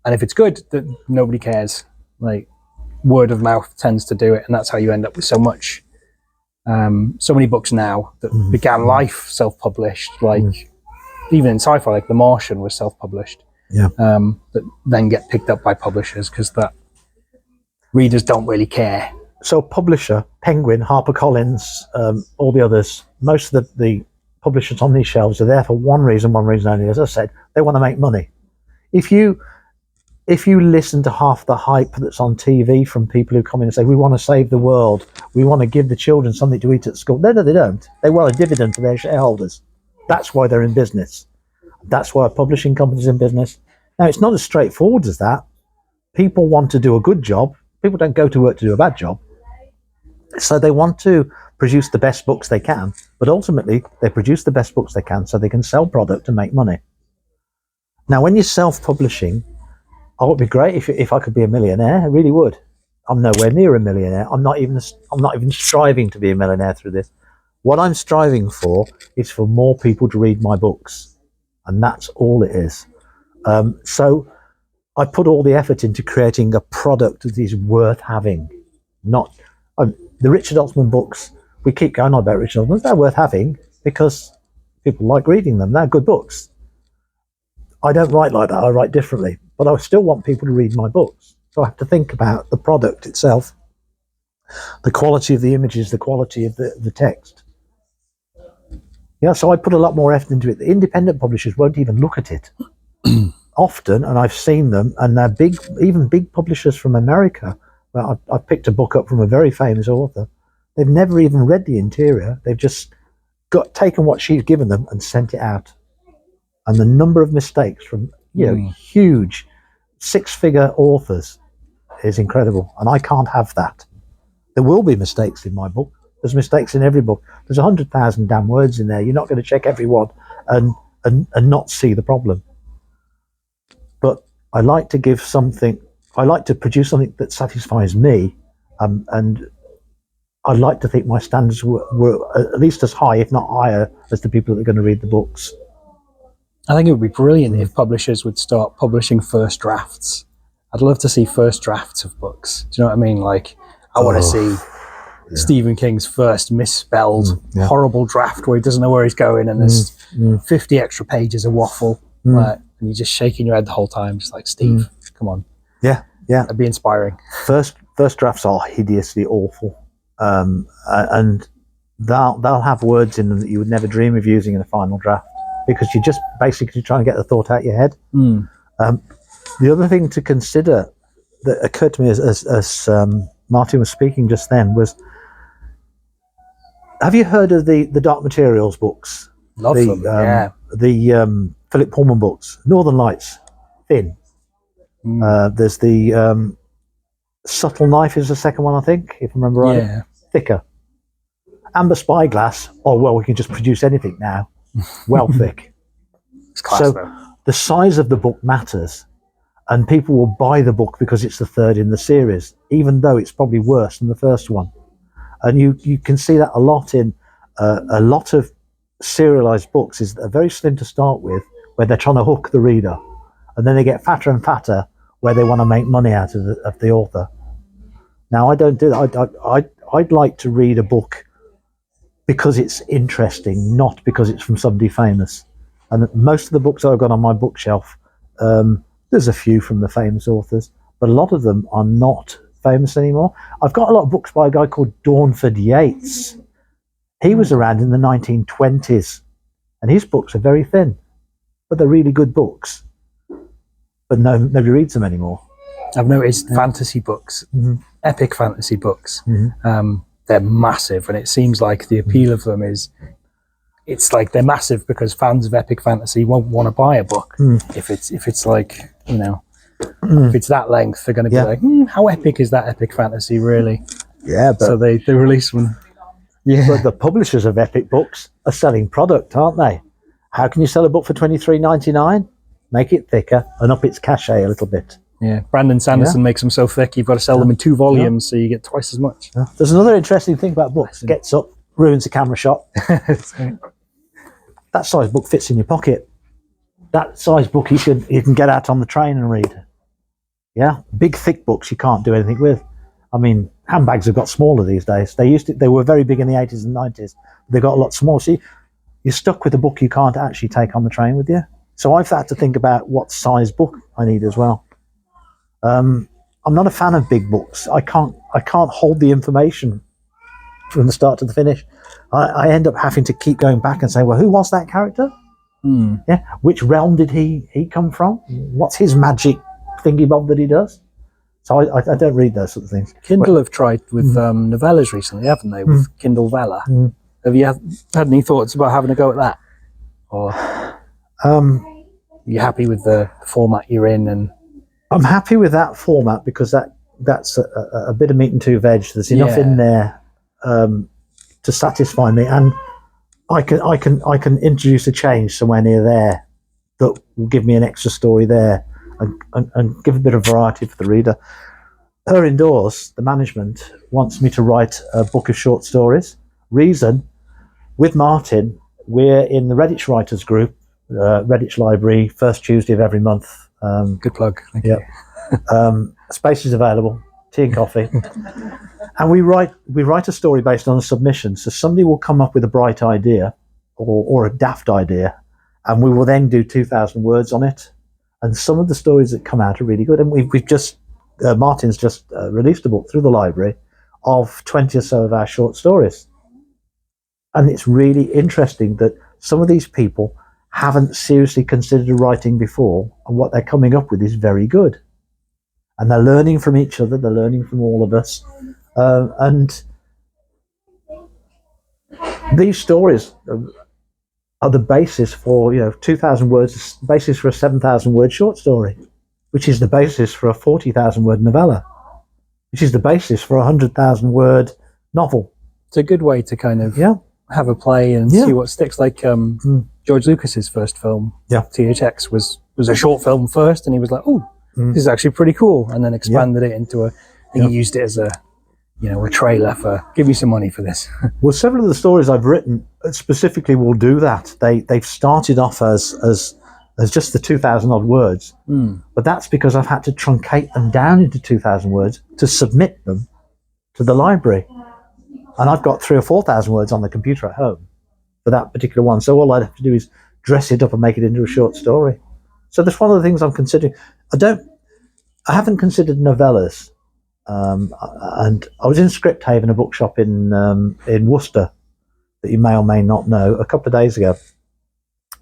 if it's good, then nobody cares. Like, word of mouth tends to do it, and that's how you end up with so many books now that began life self-published, like even in sci-fi, like The Martian was self-published, that then get picked up by publishers because that readers don't really care. So publisher, Penguin, HarperCollins, all the others, most of the publishers on these shelves are there for one reason only. As I said, they want to make money. If you listen to half the hype that's on TV from people who come in and say, we want to save the world, we want to give the children something to eat at school. No, they don't. They want a dividend for their shareholders. That's why they're in business. That's why a publishing company's in business. Now, it's not as straightforward as that. People want to do a good job. People don't go to work to do a bad job. So they want to produce the best books they can, but ultimately they produce the best books they can so they can sell product and make money. Now, when you're self-publishing, it would be great if I could be a millionaire. I really would. I'm nowhere near a millionaire. I'm not even striving to be a millionaire through this. What I'm striving for is for more people to read my books, and that's all it is. So I put all the effort into creating a product that is worth having. Not the Richard Osman books. We keep going on about Richard Osman. They're worth having because People like reading them. They're good books. I don't write like that. I write differently, but I still want people to read my books. So I have to think about the product itself, the quality of the images, the quality of the text. Yeah, so I put a lot more effort into it. The independent publishers won't even look at it often, and I've seen them, and they're big, even big publishers from America. Well, I've picked a book up from a very famous author. They've never even read the interior. They've just taken what she's given them and sent it out. And the number of mistakes from huge six-figure authors is incredible, and I can't have that. There will be mistakes in my book. There's mistakes in every book. There's 100,000 damn words in there. You're not going to check every one and not see the problem. But I like to give something. I like to produce something that satisfies me, and I like to think my standards were at least as high, if not higher, as the people that are going to read the books. I think it would be brilliant if publishers would start publishing first drafts. I'd love to see first drafts of books. Do you know what I mean? Like, I want to see Stephen King's first misspelled, horrible draft where he doesn't know where he's going, and there's 50 extra pages of waffle, and you're just shaking your head the whole time, just like, Steve, come on. Yeah. That'd be inspiring. First drafts are hideously awful, and they'll have words in them that you would never dream of using in a final draft, because you're just basically trying to get the thought out of your head. The other thing to consider that occurred to me as Martin was speaking just then was, have you heard of the Dark Materials books? Love them, The Philip Pullman books, Northern Lights, thin. There's the Subtle Knife is the second one, I think, if I remember right. Yeah. Thicker. Amber Spyglass, we can just produce anything now. Well thick. It's class, so though. The size of the book matters, and people will buy the book because it's the third in the series, even though it's probably worse than the first one. And you can see that a lot in a lot of serialized books. Is they're very slim to start with, where they're trying to hook the reader, and then they get fatter and fatter where they want to make money out of the author. Now, I don't do that. I'd like to read a book because it's interesting, not because it's from somebody famous. And most of the books I've got on my bookshelf, there's a few from the famous authors, but a lot of them are not famous anymore. I've got a lot of books by a guy called Dawnford Yates. He was around in the 1920s, and his books are very thin, but they're really good books. But nobody reads them anymore. I've noticed fantasy books, epic fantasy books. They're massive, and it seems like the appeal of them is, it's like they're massive because fans of epic fantasy won't want to buy a book if it's like, if it's that length, they're going to be like, how epic is that epic fantasy really? Yeah, but so they release one. Yeah, but the publishers of epic books are selling product, aren't they? How can you sell a book for $23.99? Make it thicker and up its cachet a little bit. Yeah, Brandon Sanderson makes them so thick you've got to sell them in 2 volumes so you get twice as much. There's another interesting thing about books. Gets up, ruins a camera shot. That size book fits in your pocket. That size book you can get out on the train and read. Yeah, big thick books you can't do anything with. I mean, handbags have got smaller these days. They were very big in the 80s and 90s. But they got a lot smaller. So you're stuck with a book you can't actually take on the train with you. So I've had to think about what size book I need as well. I'm not a fan of big books. I can't hold the information from the start to the finish. I end up having to keep going back and say, well, who was that character? Yeah, which realm did he come from? What's his magic thingy bob that he does? So I don't read those sort of things. Kindle have tried with novellas recently, haven't they? With Kindle Vella. Have you had any thoughts about having a go at that? Or you happy with the format you're in? And I'm happy with that format because that's a bit of meat and 2 veg. There's enough in there to satisfy me, and I can introduce a change somewhere near there that will give me an extra story there and give a bit of variety for the reader. Her Indoors, the management, wants me to write a book of short stories. Reason, with Martin, we're in the Redditch Writers Group, Redditch Library, first Tuesday of every month. Good plug. Thank you. Space is available, tea and coffee. And we write a story based on a submission. So somebody will come up with a bright idea or a daft idea, and we will then do 2,000 words on it. And some of the stories that come out are really good. And we've just Martin's just released a book through the library of 20 or so of our short stories. And it's really interesting that some of these people haven't seriously considered writing before, and what they're coming up with is very good. And they're learning from each other, they're learning from all of us. And these stories are the basis for, 2,000 words, basis for a 7,000 word short story, which is the basis for a 40,000 word novella, which is the basis for a 100,000 word novel. It's a good way to kind of have a play and see what sticks. Like George Lucas's first film, THX, was a short film first, and he was like, this is actually pretty cool, and then expanded it into I think he used it as a trailer for, give me some money for this. Well, several of the stories I've written specifically will do that. They've started off as just the 2,000 odd words, but that's because I've had to truncate them down into 2,000 words to submit them to the library. And I've got 3,000 or 4,000 words on the computer at home for that particular one. So all I'd have to do is dress it up and make it into a short story. So that's one of the things I'm considering. I haven't considered novellas. And I was in Script Haven, a bookshop in Worcester that you may or may not know, a couple of days ago.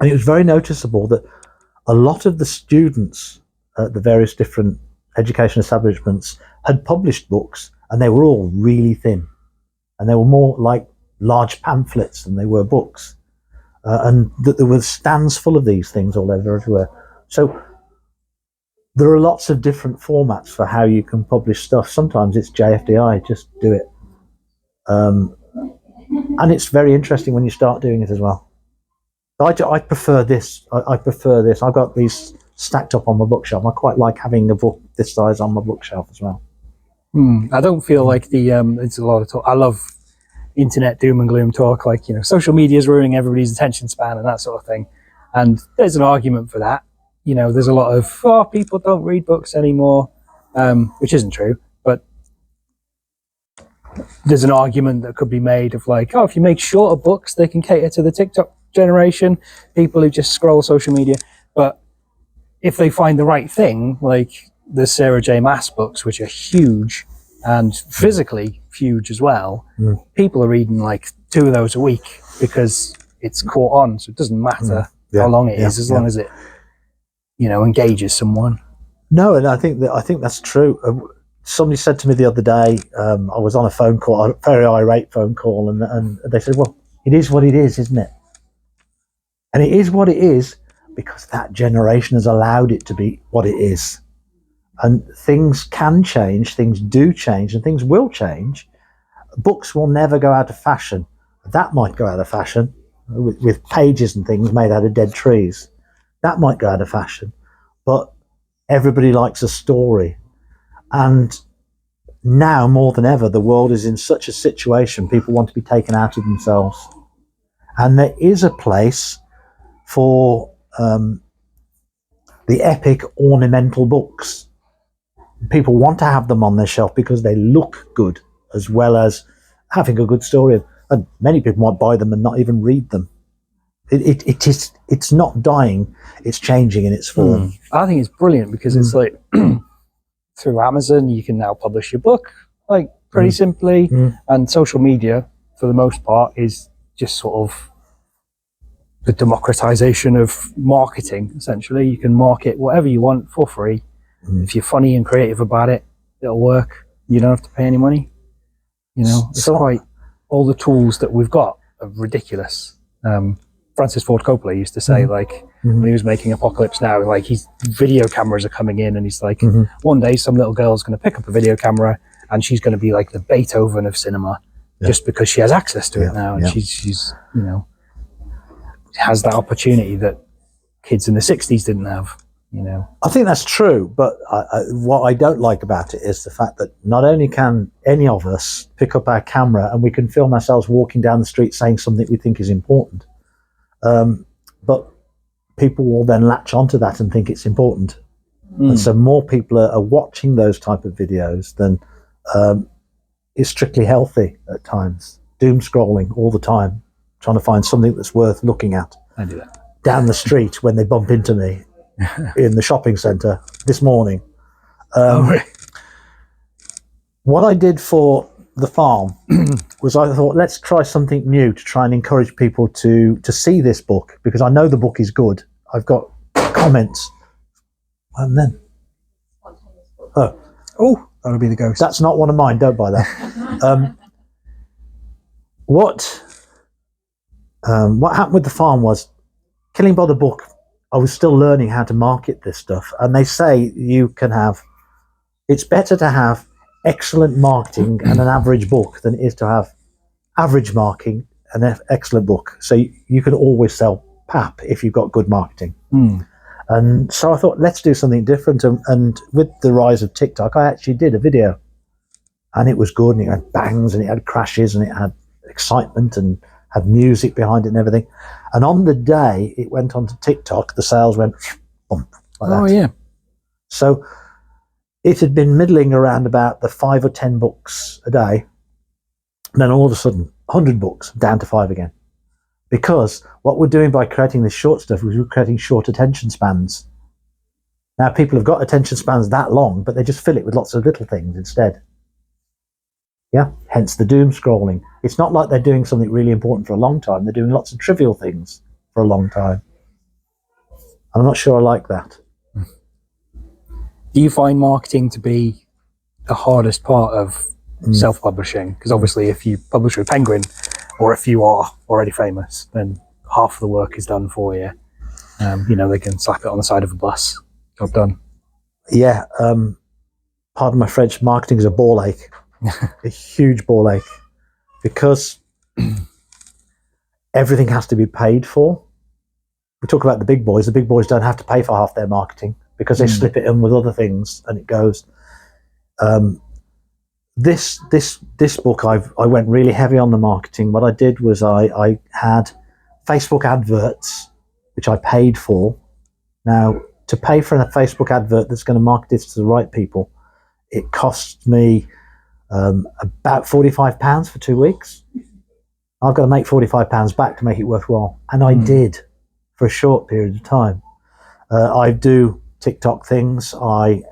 And it was very noticeable that a lot of the students at the various different education establishments had published books, and they were all really thin. And they were more like large pamphlets than they were books. And that there were stands full of these things all over everywhere. So there are lots of different formats for how you can publish stuff. Sometimes it's JFDI, just do it. And it's very interesting when you start doing it as well. I prefer this. I prefer this. I've got these stacked up on my bookshelf. I quite like having a book this size on my bookshelf as well. I don't feel like it's a lot of talk. I love internet doom and gloom talk, like, social media is ruining everybody's attention span and that sort of thing. And there's an argument for that. There's a lot of, people don't read books anymore, which isn't true. But there's an argument that could be made of like, if you make shorter books, they can cater to the TikTok generation, people who just scroll social media. But if they find the right thing, like the Sarah J. Maas books, which are huge and physically huge as well, people are reading like 2 of those a week because it's caught on. So it doesn't matter how long it is, as long as it, engages someone. No, and I think that's true. Somebody said to me the other day, I was on a phone call, a very irate phone call, and they said, well, it is what it is, isn't it? And it is what it is because that generation has allowed it to be what it is. And things can change, things do change, and things will change. Books will never go out of fashion. That might go out of fashion with pages and things made out of dead trees. That might go out of fashion. But everybody likes a story. And now more than ever, the world is in such a situation, people want to be taken out of themselves. And there is a place for the epic ornamental books. People want to have them on their shelf because they look good, as well as having a good story. And many people might buy them and not even read them. It's not dying, it's changing in its form. I think it's brilliant because it's like through Amazon you can now publish your book like pretty simply, and social media for the most part is just sort of the democratization of marketing. Essentially, you can market whatever you want for free. If you're funny and creative about it, it'll work. You don't have to pay any money. It's quite, all the tools that we've got are ridiculous. Francis Ford Coppola used to say, like, when he was making Apocalypse Now, like, video cameras are coming in, and he's like, one day some little girl's going to pick up a video camera and she's going to be like the Beethoven of cinema, just because she has access to it now, and she's has that opportunity that kids in the 60s didn't have. I think that's true, but what I don't like about it is the fact that not only can any of us pick up our camera and we can film ourselves walking down the street saying something we think is important, but people will then latch onto that and think it's important. And so more people are watching those type of videos than is strictly healthy at times. Doom scrolling all the time. trying to find something that's worth looking at. I do that. Down the street when they bump into me in the shopping centre this morning. Really? What I did for the farm was I thought, let's try something new to try and encourage people to see this book, because I know the book is good. I've got comments. And then, Oh, that'll be the ghost. that's not one of mine. Don't buy that. What happened with the farm was, Killing by the book, I was still learning how to market this stuff. And they say it's better to have excellent marketing and an average book than it is to have average marketing and an excellent book. So you can always sell pap if you've got good marketing. And so I thought, let's do something different. And with the rise of TikTok, I actually did a video, and it was good, and it had bangs and it had crashes and it had excitement and had music behind it and everything. And on the day it went onto TikTok, the sales went bump like that. Oh, yeah. So it had been middling around about the 5 or 10 books a day. And then all of a sudden, 100 books, down to 5 again. Because what we're doing by creating this short stuff is we're creating short attention spans. Now, people have got attention spans that long, but they just fill it with lots of little things instead. Yeah, hence the doom scrolling. It's not like they're doing something really important for a long time. They're doing lots of trivial things for a long time. I'm not sure I like that. Do you find marketing to be the hardest part of self-publishing? Because obviously if you publish with Penguin, or if you are already famous, then half of the work is done for you. They can slap it on the side of a bus. Job done. Yeah, pardon my French, marketing is a ball ache. A huge ball ache. Because everything has to be paid for. We talk about the big boys. The big boys don't have to pay for half their marketing because they slip it in with other things and it goes. This book, I went really heavy on the marketing. What I did was I had Facebook adverts, which I paid for. Now, to pay for a Facebook advert that's going to market this to the right people, it cost me about £45 for 2 weeks. I've got to make £45 back to make it worthwhile. And I did for a short period of time. I do TikTok things. I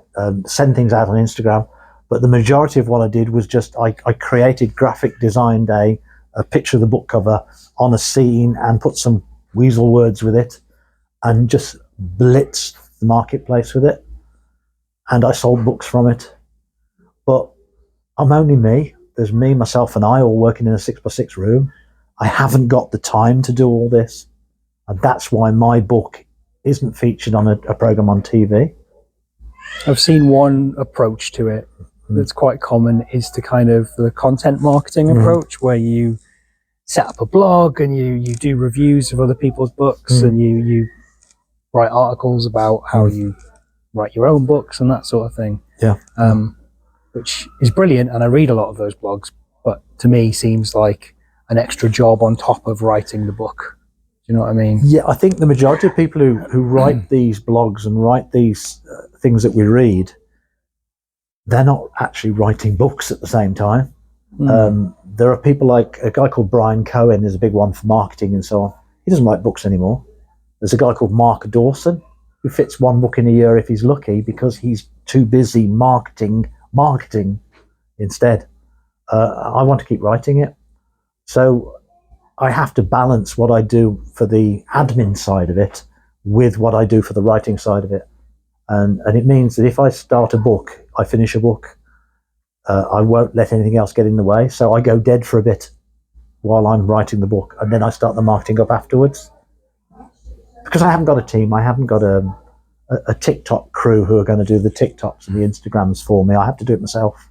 send things out on Instagram. But the majority of what I did was just I created graphic design day, a picture of the book cover on a scene and put some weasel words with it and just blitzed the marketplace with it. And I sold books from it. But I'm only me. There's me, myself, and I all working in a 6x6 room. I haven't got the time to do all this. And that's why my book isn't featured on a program on TV. I've seen one approach to it that's quite common is to kind of the content marketing approach, where you set up a blog and you do reviews of other people's books and you write articles about how you write your own books and that sort of thing. Yeah. Which is brilliant, and I read a lot of those blogs, but to me seems like an extra job on top of writing the book. Do you know what I mean? Yeah, I think the majority of people who write these blogs and write these things that we read, they're not actually writing books at the same time. There are people like a guy called Brian Cohen is a big one for marketing and so on. He doesn't write books anymore. There's a guy called Mark Dawson who fits one book in a year if he's lucky because he's too busy marketing instead. I want to keep writing it. So I have to balance what I do for the admin side of it with what I do for the writing side of it. And it means that if I start a book, I finish a book. I won't let anything else get in the way. So I go dead for a bit while I'm writing the book, and then I start the marketing up afterwards. Because I haven't got a team. I haven't got a TikTok crew who are going to do the TikToks and the Instagrams for me. I have to do it myself.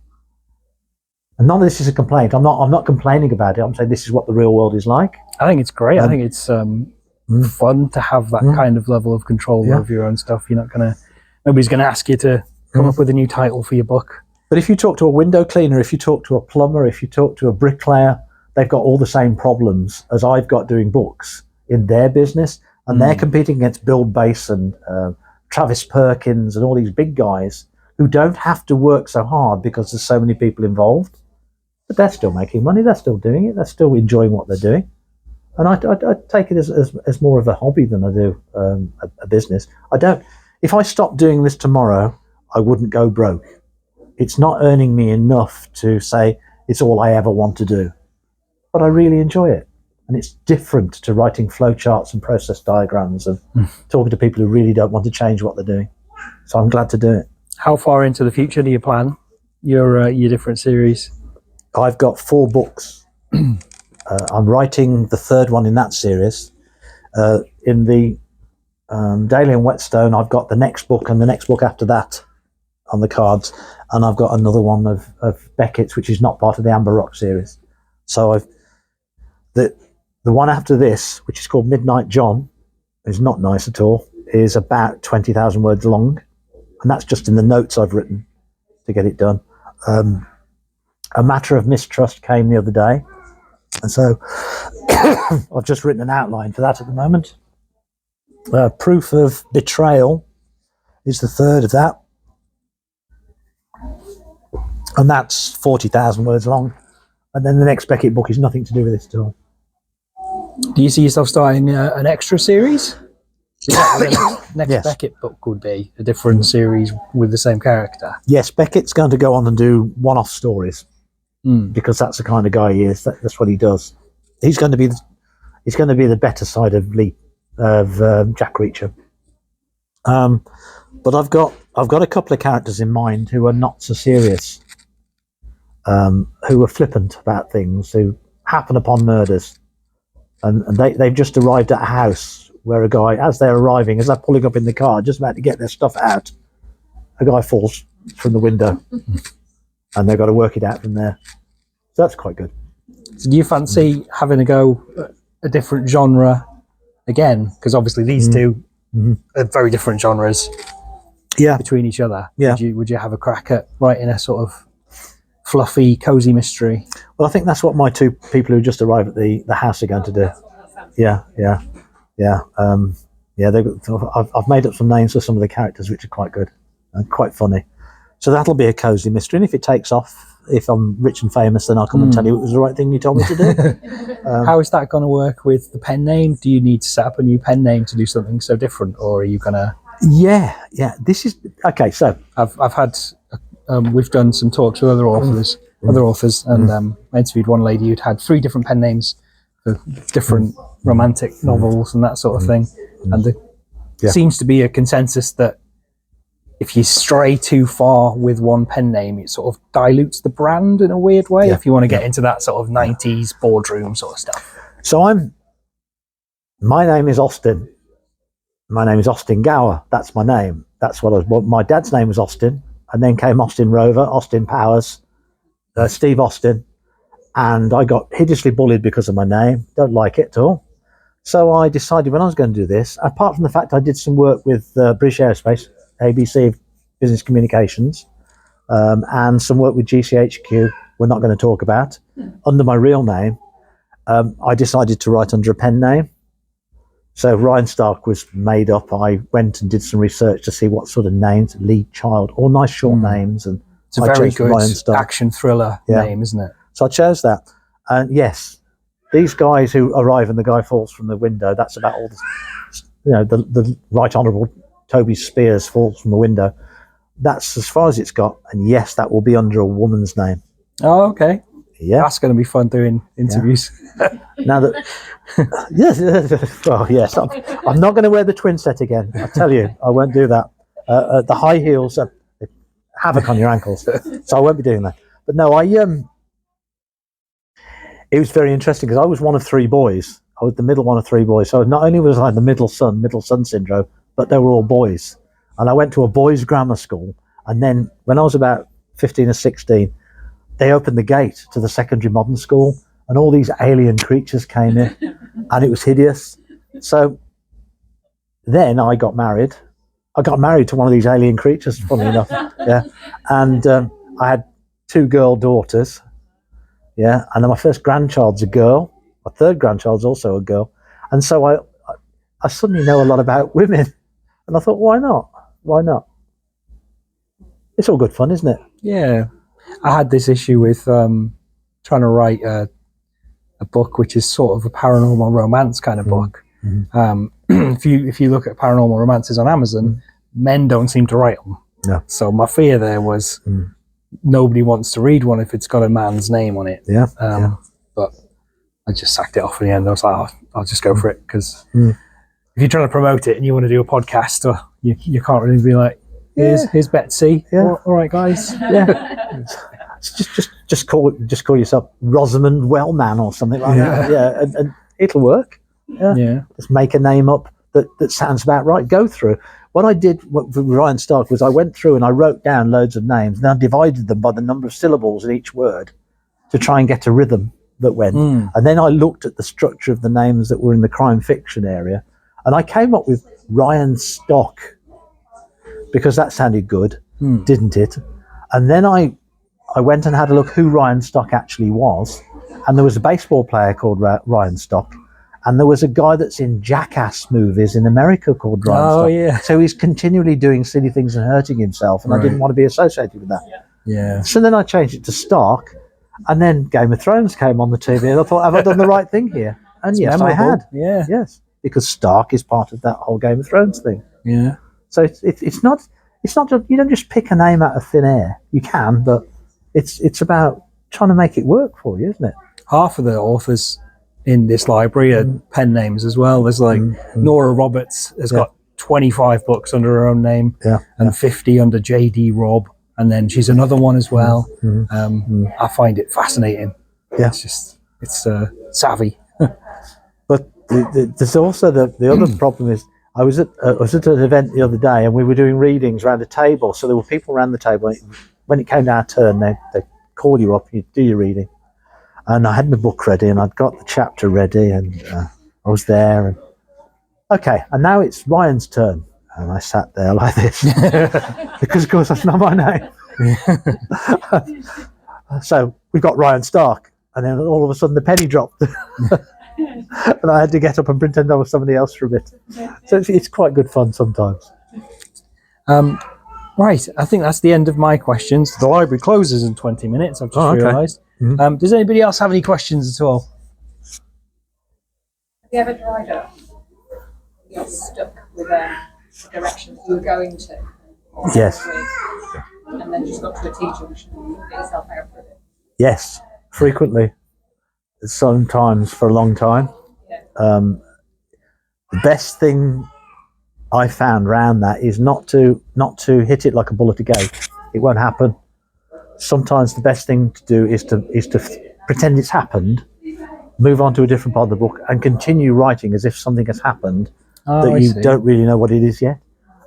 And none of this is a complaint. I'm not complaining about it. I'm saying this is what the real world is like. I think it's great. I think it's fun to have that kind of level of control over your own stuff. Nobody's going to ask you to come up with a new title for your book. But if you talk to a window cleaner, if you talk to a plumber, if you talk to a bricklayer, they've got all the same problems as I've got doing books in their business. And they're competing against Bill Bass and Travis Perkins and all these big guys who don't have to work so hard because there's so many people involved. But they're still making money. They're still doing it. They're still enjoying what they're doing. And I take it as more of a hobby than I do a business. I don't. If I stopped doing this tomorrow, I wouldn't go broke. It's not earning me enough to say it's all I ever want to do, but I really enjoy it. And it's different to writing flowcharts and process diagrams and talking to people who really don't want to change what they're doing. So I'm glad to do it. How far into the future do you plan your different series? I've got 4 books. I'm writing the 3rd one in that series. In the Daily and Whetstone, I've got the next book and the next book after that on the cards, and I've got another one of Beckett's, which is not part of the Amber Rock series. So the one after this, which is called Midnight John, is not nice at all, is about 20,000 words long, and that's just in the notes I've written to get it done. A Matter of Mistrust came the other day, and so I've just written an outline for that at the moment. Proof of Betrayal is the 3rd of that, and that's 40,000 words long. And then the next Beckett book is nothing to do with this at all. Do you see yourself starting an extra series? Is that what the next Yes. Beckett book would be? A different series with the same character? Yes, Beckett's going to go on and do one-off stories because that's the kind of guy he is. That's what he does. He's going to be the better side of Jack Reacher. But I've got a couple of characters in mind who are not so serious, who are flippant about things, who happen upon murders, and they've just arrived at a house where a guy, as they're pulling up in the car, just about to get their stuff out, a guy falls from the window, and they've got to work it out from there. So that's quite good. So do you fancy having a go at a different genre again? Because obviously these two are very different genres between each other. Yeah. Would you have a crack at writing a sort of fluffy, cozy mystery? Well, I think that's what my 2 people who just arrived at the house are going to do. Yeah. I've made up some names for some of the characters, which are quite good and quite funny. So that'll be a cozy mystery. And if it takes off, if I'm rich and famous, then I'll come and tell you it was the right thing you told me to do. How is that going to work with the pen name? Do you need to set up a new pen name to do something so different, or are you going to? Yeah. This is okay. So I've had we've done some talks with other authors, and I interviewed one lady who'd had 3 different pen names for different romantic novels and that sort of thing, and there seems to be a consensus that if you stray too far with one pen name, it sort of dilutes the brand in a weird way. If you want to get into that sort of 90s boardroom sort of stuff. So my name is Austin. My name is Austin Gower. That's my name. That's what my dad's name was Austin, and then came Austin Rover, Austin Powers, Steve Austin, and I got hideously bullied because of my name. Don't like it at all. So I decided when I was going to do this, apart from the fact I did some work with British Aerospace, ABC Business Communications, and some work with GCHQ we're not going to talk about, under my real name, I decided to write under a pen name. So Ryan Stark was made up. I went and did some research to see what sort of names, Lead Child, all nice short names. And It's a very good action thriller name, isn't it? So I chose that. And yes, these guys who arrive and the guy falls from the window, that's about all the Right Honourable Toby Spears falls from the window. That's as far as it's got. And yes, that will be under a woman's name. Oh, okay. Yeah. That's going to be fun doing interviews. Yeah. Now that, yes, I'm not going to wear the twin set again. I tell you, I won't do that. The high heels havoc on your ankles, so I won't be doing that. But no, it was very interesting because I was one of 3 boys. I was the middle one of 3 boys. So not only was I the middle son syndrome, but they were all boys. And I went to a boys' grammar school. And then when I was about 15 or 16, they opened the gate to the secondary modern school, and all these alien creatures came in, and it was hideous. So then I got married. I got married to one of these alien creatures, funny enough. Yeah. And I had 2 girl daughters. Yeah. And then my first grandchild's a girl. My 3rd grandchild's also a girl. And so I suddenly know a lot about women. And I thought, why not? Why not? It's all good fun, isn't it? Yeah. I had this issue with trying to write a a book which is sort of a paranormal romance kind of book. If you look at paranormal romances on Amazon, men don't seem to write them. No. So my fear there was nobody wants to read one if it's got a man's name on it. But I just sacked it off in the end. I was like, oh, I'll just go for it, because if you're trying to promote it and you want to do a podcast, or you can't really be like, here's Betsy. All right, guys. Just call yourself Rosamund Wellman or something like that. Yeah, and it'll work. Just make a name up that sounds about right. Go through. What I did with Ryan Stark was I went through and I wrote down loads of names, and I divided them by the number of syllables in each word to try and get a rhythm that went. And then I looked at the structure of the names that were in the crime fiction area, and I came up with Ryan Stock because that sounded good, didn't it? And then I went and had a look who Ryan Stock actually was, and there was a baseball player called Ryan Stock, and there was a guy that's in Jackass movies in America called Ryan Stock. Yeah. So he's continually doing silly things and hurting himself, and I didn't want to be associated with that. So then I changed it to Stark, and then Game of Thrones came on the TV, and I thought, have I done the right thing here? And yes, I had. Yes, because Stark is part of that whole Game of Thrones thing. So it's not just, you don't just pick a name out of thin air. You can, but it's about trying to make it work for you, isn't it? Half of the authors in this library are pen names as well. There's like Nora Roberts has got 25 books under her own name, and 50 under J.D. Robb, and then she's another one as well. I find it fascinating. It's savvy. But there's also the other problem is, I was at an event the other day, and we were doing readings around a table. So there were people around the table. When it came to our turn, they call you up, you do your reading. And I had my book ready, and I'd got the chapter ready, and I was there. And okay, and now it's Ryan's turn. And I sat there like this, because of course that's not my name. So we've got Ryan Stark, and then all of a sudden the penny dropped. And I had to get up and pretend I was somebody else for a bit. So it's quite good fun sometimes. Right, I think that's the end of my questions. The library closes in 20 minutes, I've just realised. Does anybody else have any questions at all? Have you ever dried up? You got stuck with a direction that you were going to? Yes. And then just got to a T-junction and get yourself out for it? Yes, frequently. Sometimes for a long time. The best thing I found around that is not to hit it like a bull at a gate. It won't happen. Sometimes the best thing to do is to pretend it's happened, move on to a different part of the book, and continue writing as if something has happened that you don't really know what it is yet.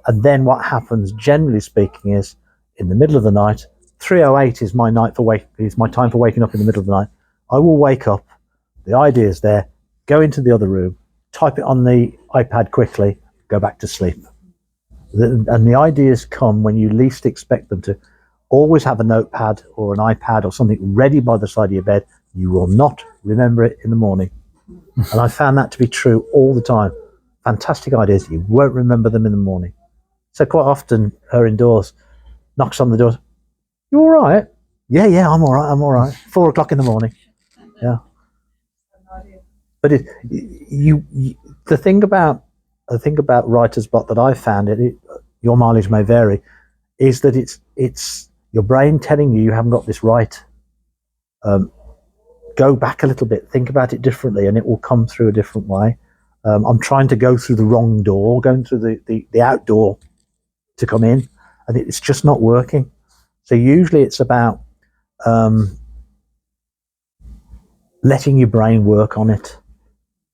And then what happens, generally speaking, is in the middle of the night, 3:08 is my time for waking up in the middle of the night. I will wake up, the idea is there, go into the other room, type it on the iPad quickly, go back to sleep. And the ideas come when you least expect them to. Always have a notepad or an iPad or something ready by the side of your bed. You will not remember it in the morning. And I found that to be true all the time. Fantastic ideas, you won't remember them in the morning. So quite often, her indoors knocks on the door. You all right? Yeah, I'm all right. 4 o'clock in the morning. Yeah. But the thing about writer's block that I found, your mileage may vary, is that it's your brain telling you haven't got this right. Go back a little bit, think about it differently, and it will come through a different way. I'm trying to go through the wrong door, going through the outdoor to come in, and it's just not working. So usually it's about letting your brain work on it.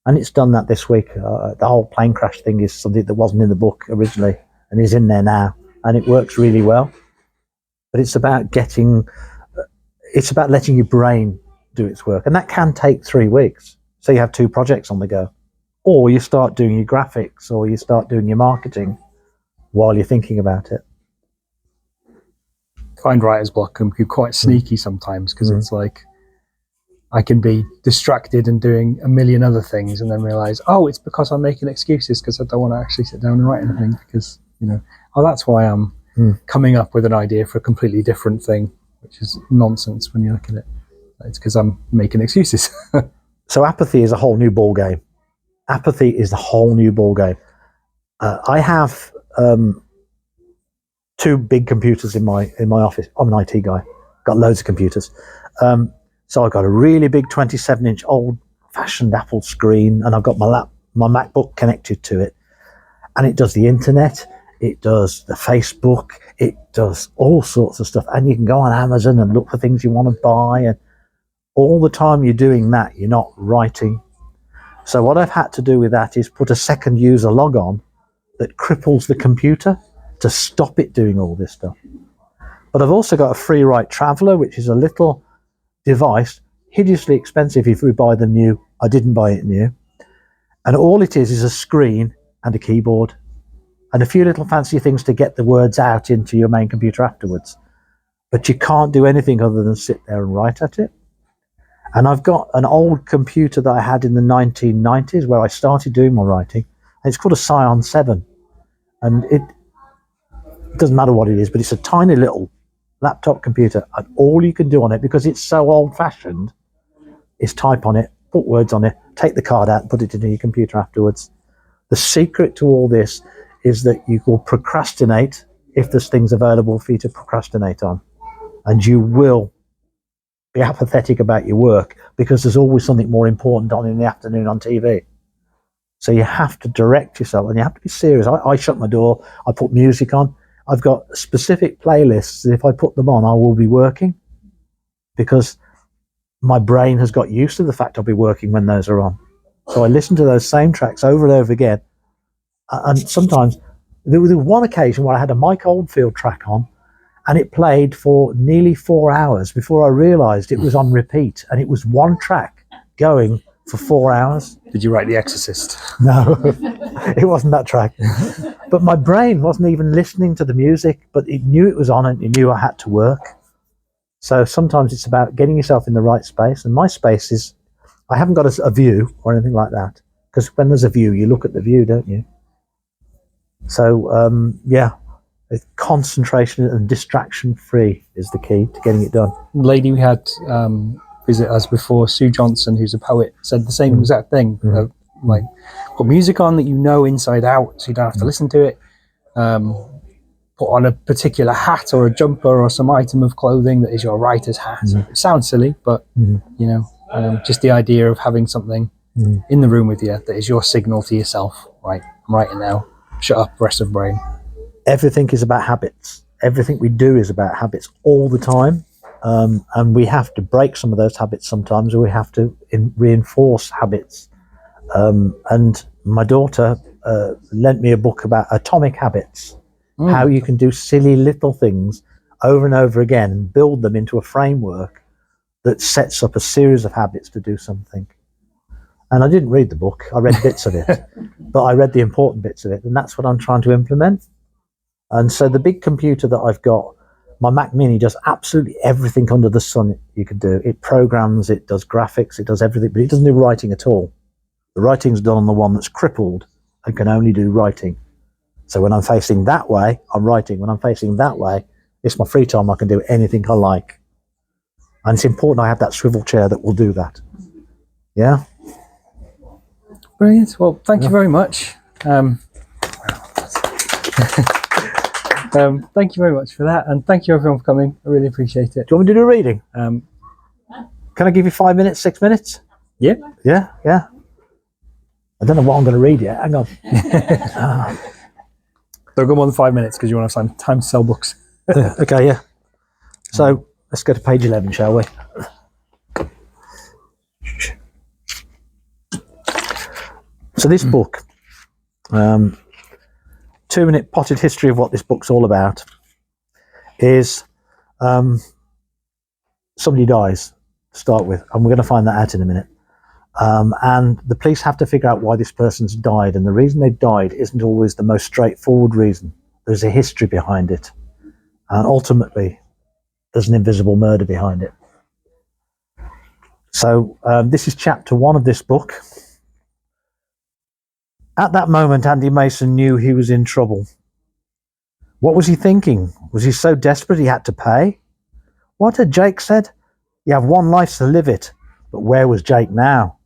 And it's done that this week. The whole plane crash thing is something that wasn't in the book originally and is in there now. And it works really well. But it's about letting your brain do its work. And that can take 3 weeks. So you have 2 projects on the go. Or you start doing your graphics, or you start doing your marketing while you're thinking about it. I find writer's block can be quite sneaky sometimes, because it's like, I can be distracted and doing a million other things and then realize, it's because I'm making excuses because I don't want to actually sit down and write anything, because, that's why I'm coming up with an idea for a completely different thing, which is nonsense when you look at it. It's because I'm making excuses. So apathy is a whole new ball game. Apathy is a whole new ball game. I have 2 big computers in my office. I'm an IT guy. Got loads of computers. So I've got a really big 27-inch old-fashioned Apple screen, and I've got my MacBook connected to it, and it does the internet, it does the Facebook, it does all sorts of stuff, and you can go on Amazon and look for things you want to buy, and all the time you're doing that, you're not writing. So what I've had to do with that is put a second user log on that cripples the computer to stop it doing all this stuff. But I've also got a free write traveler, which is a little device, hideously expensive if we buy them new. I didn't buy it new. And all it is a screen and a keyboard and a few little fancy things to get the words out into your main computer afterwards. But you can't do anything other than sit there and write at it. And I've got an old computer that I had in the 1990s where I started doing my writing. And it's called a Scion 7. And it doesn't matter what it is, but it's a tiny little laptop computer. And all you can do on it, because it's so old-fashioned, is type on it, put words on it, take the card out and put it into your computer afterwards. The secret to all this is that you will procrastinate if there's things available for you to procrastinate on. And you will be apathetic about your work because there's always something more important on in the afternoon on TV. So you have to direct yourself and you have to be serious. I shut my door, I put music on. I've got specific playlists that if I put them on, I will be working because my brain has got used to the fact I'll be working when those are on. So I listen to those same tracks over and over again. And sometimes there was one occasion where I had a Mike Oldfield track on and it played for nearly 4 hours before I realized it was on repeat. And it was one track going for 4 hours. Did you write The Exorcist? No, it wasn't that track. But my brain wasn't even listening to the music, but it knew it was on and it knew I had to work. So sometimes it's about getting yourself in the right space. And my space is, I haven't got a view or anything like that. Because when there's a view, you look at the view, don't you? So, concentration and distraction free is the key to getting it done. The lady we had visit us before, Sue Johnson, who's a poet, said the same exact thing. Like, put music on that you know inside out, so you don't have to listen to it. Put on a particular hat or a jumper or some item of clothing that is your writer's hat. It sounds silly, but you know, just the idea of having something in the room with you that is your signal to yourself. Right, I'm writing now. Shut up, rest of brain. Everything is about habits. Everything we do is about habits all the time. And we have to break some of those habits sometimes, or we have to reinforce habits. And my daughter lent me a book about atomic habits, how you can do silly little things over and over again and build them into a framework that sets up a series of habits to do something. And I didn't read the book, I read bits of it, but I read the important bits of it, and that's what I'm trying to implement. And so the big computer that I've got, my Mac Mini, does absolutely everything under the sun you could do. It programs, it does graphics, it does everything, but it doesn't do writing at all. The writing's done on the one that's crippled and can only do writing. So when I'm facing that way, I'm writing. When I'm facing that way, it's my free time. I can do anything I like. And it's important I have that swivel chair that will do that. Yeah? Brilliant. Well, thank you very much. Thank you very much for that, and thank you everyone for coming. I really appreciate it. Do you want me to do a reading? Can I give you 5 minutes, 6 minutes? Yeah. Yeah. I don't know what I'm going to read yet. Hang on. Don't go more than 5 minutes because you want to have time to sell books. Okay, yeah. So let's go to page 11, shall we? So this book, 2-minute potted history of what this book's all about, is somebody dies to start with, and we're going to find that out in a minute. And the police have to figure out why this person's died, and the reason they've died isn't always the most straightforward reason. There's a history behind it, and ultimately there's an invisible murder behind it. So this is chapter 1 of this book. At that moment, Andy Mason knew he was in trouble. What was he thinking? Was he so desperate he had to pay? What had Jake said? You have one life to live it. But where was Jake now?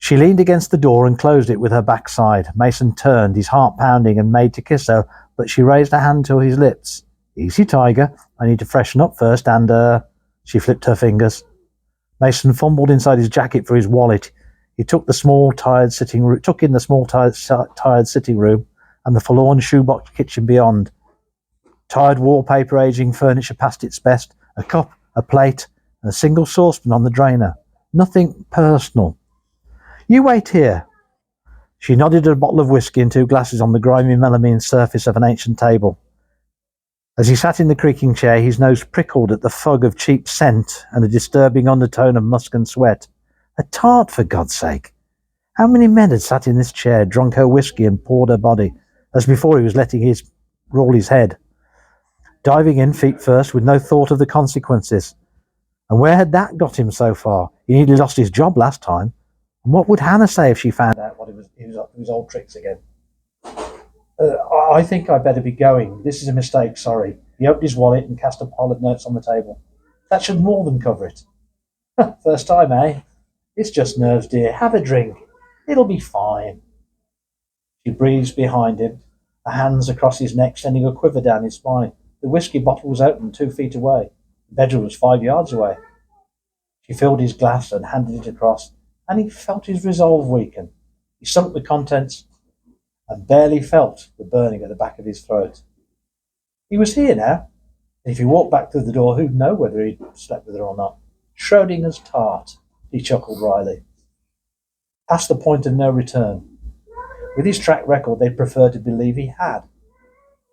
She leaned against the door and closed it with her backside. Mason turned, his heart pounding, and made to kiss her, but she raised a hand to his lips. Easy, Tiger. I need to freshen up first, and, She flipped her fingers. Mason fumbled inside his jacket for his wallet. He took in the small, tired sitting room and the forlorn shoebox kitchen beyond. Tired wallpaper aging furniture past its best, a cup, a plate, and a single saucepan on the drainer. Nothing personal. You wait here. She nodded at a bottle of whiskey and 2 glasses on the grimy melamine surface of an ancient table. As he sat in the creaking chair, his nose prickled at the fug of cheap scent and a disturbing undertone of musk and sweat. A tart, for God's sake! How many men had sat in this chair, drunk her whiskey and poured her body, as before he was letting roll his head, diving in feet first with no thought of the consequences? And where had that got him so far? He nearly lost his job last time. And what would Hannah say if she found out he was up to his old tricks again? I think I'd better be going. This is a mistake, sorry. He opened his wallet and cast a pile of notes on the table. That should more than cover it. First time, eh? It's just nerves, dear. Have a drink. It'll be fine. She breathed behind him, her hands across his neck, sending a quiver down his spine. The whiskey bottle was open 2 feet away. The bedroom was 5 yards away. She filled his glass and handed it across, and he felt his resolve weaken. He sunk the contents and barely felt the burning at the back of his throat. He was here now, and if he walked back through the door, who'd know whether he'd slept with her or not? Schrodinger's tart, he chuckled wryly. Past the point of no return. With his track record, they'd prefer to believe he had.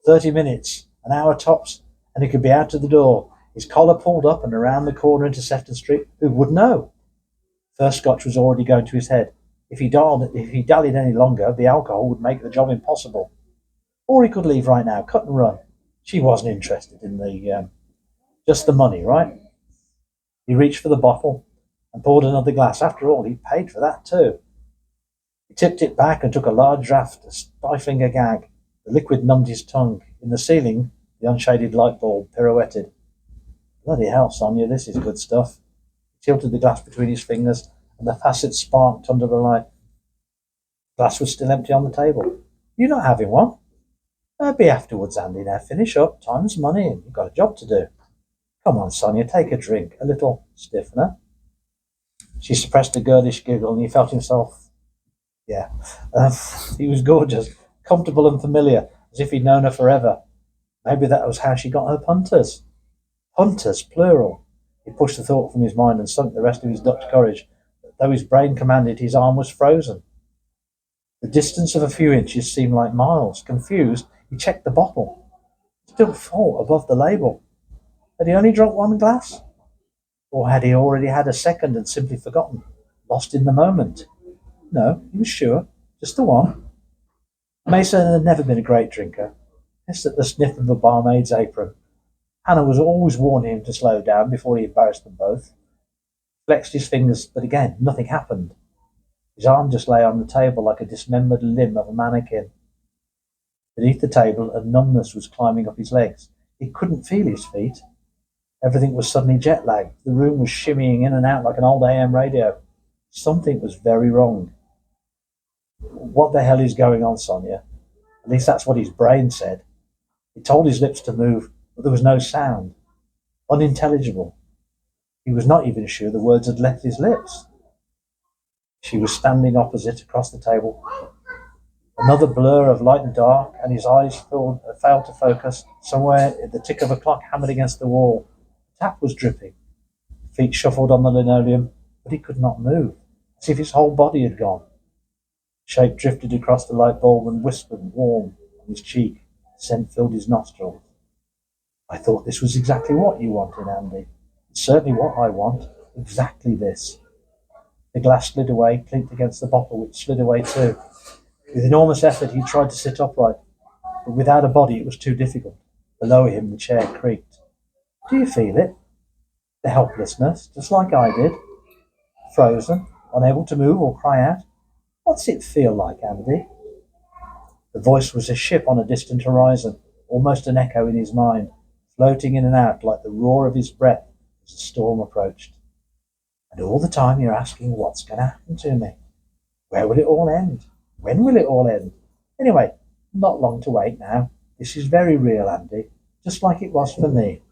30 minutes, an hour tops, and he could be out of the door, his collar pulled up and around the corner into Sefton Street. Who would know? First scotch was already going to his head. If he dallied any longer, the alcohol would make the job impossible. Or he could leave right now, cut and run. She wasn't interested in just the money, right? He reached for the bottle and poured another glass. After all, he paid for that too. He tipped it back and took a large draught, stifling a gag. The liquid numbed his tongue. In the ceiling, the unshaded light bulb pirouetted. Bloody hell, Sonia, this is good stuff. He tilted the glass between his fingers, and the facets sparked under the light. The glass was still empty on the table. You not having one? Be afterwards, Andy. Now finish up. Time's money, and you've got a job to do. Come on, Sonia, take a drink. A little stiffener. She suppressed a girlish giggle, and he felt himself, he was gorgeous, comfortable and familiar, as if he'd known her forever. Maybe that was how she got her punters. Punters, plural. He pushed the thought from his mind and sunk the rest of his Dutch courage. Though his brain commanded, his arm was frozen. The distance of a few inches seemed like miles. Confused, he checked the bottle. Still full above the label. Had he only drunk 1 glass? Or had he already had a second and simply forgotten? Lost in the moment? No, he was sure. Just the one. Mason had never been a great drinker. Hissed at the sniff of a barmaid's apron. Hannah was always warning him to slow down before he embarrassed them both. Flexed his fingers, but again, nothing happened. His arm just lay on the table like a dismembered limb of a mannequin. Beneath the table, a numbness was climbing up his legs. He couldn't feel his feet. Everything was suddenly jet-lagged. The room was shimmying in and out like an old AM radio. Something was very wrong. What the hell is going on, Sonia? At least that's what his brain said. It told his lips to move, but there was no sound. Unintelligible. He was not even sure the words had left his lips. She was standing opposite, across the table. Another blur of light and dark, and his eyes failed to focus. Somewhere, the tick of a clock hammered against the wall. The tap was dripping. Feet shuffled on the linoleum, but he could not move, as if his whole body had gone. Shape drifted across the light bulb and whispered, warm, on his cheek. The scent filled his nostrils. I thought this was exactly what you wanted, Andy. It's certainly what I want. Exactly this. The glass slid away, clinked against the bottle, which slid away too. With enormous effort, he tried to sit upright, but without a body it was too difficult. Below him, the chair creaked. Do you feel it? The helplessness, just like I did. Frozen, unable to move or cry out. What's it feel like, Andy? The voice was a ship on a distant horizon, almost an echo in his mind, floating in and out like the roar of his breath as the storm approached. And all the time you're asking what's going to happen to me. Where will it all end? When will it all end? Anyway, not long to wait now. This is very real, Andy, just like it was for me.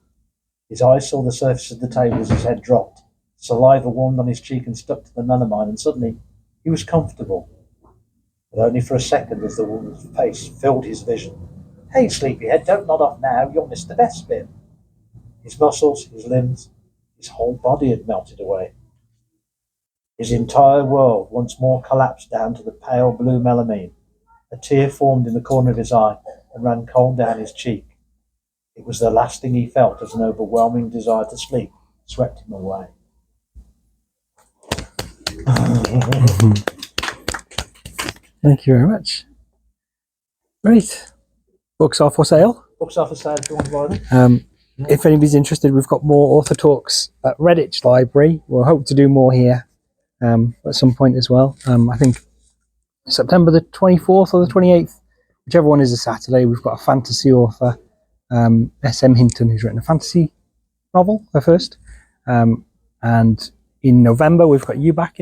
His eyes saw the surface of the table as his head dropped. Saliva warmed on his cheek and stuck to the melamine, and suddenly he was comfortable. But only for a second, as the woman's face filled his vision. Hey, sleepyhead, don't nod off now, you'll miss the best bit. His muscles, his limbs, his whole body had melted away. His entire world once more collapsed down to the pale blue melamine. A tear formed in the corner of his eye and ran cold down his cheek. It was the last thing he felt as an overwhelming desire to sleep swept him away. Thank you very much. Great. Books are for sale. Books are for sale if you want to buy them. If anybody's interested, we've got more author talks at Redditch Library. We'll hope to do more here at some point as well. I think September the 24th or the 28th, whichever one is a Saturday, we've got a fantasy author, S.M. Hinton, who's written a fantasy novel, her first. And in November, we've got you back in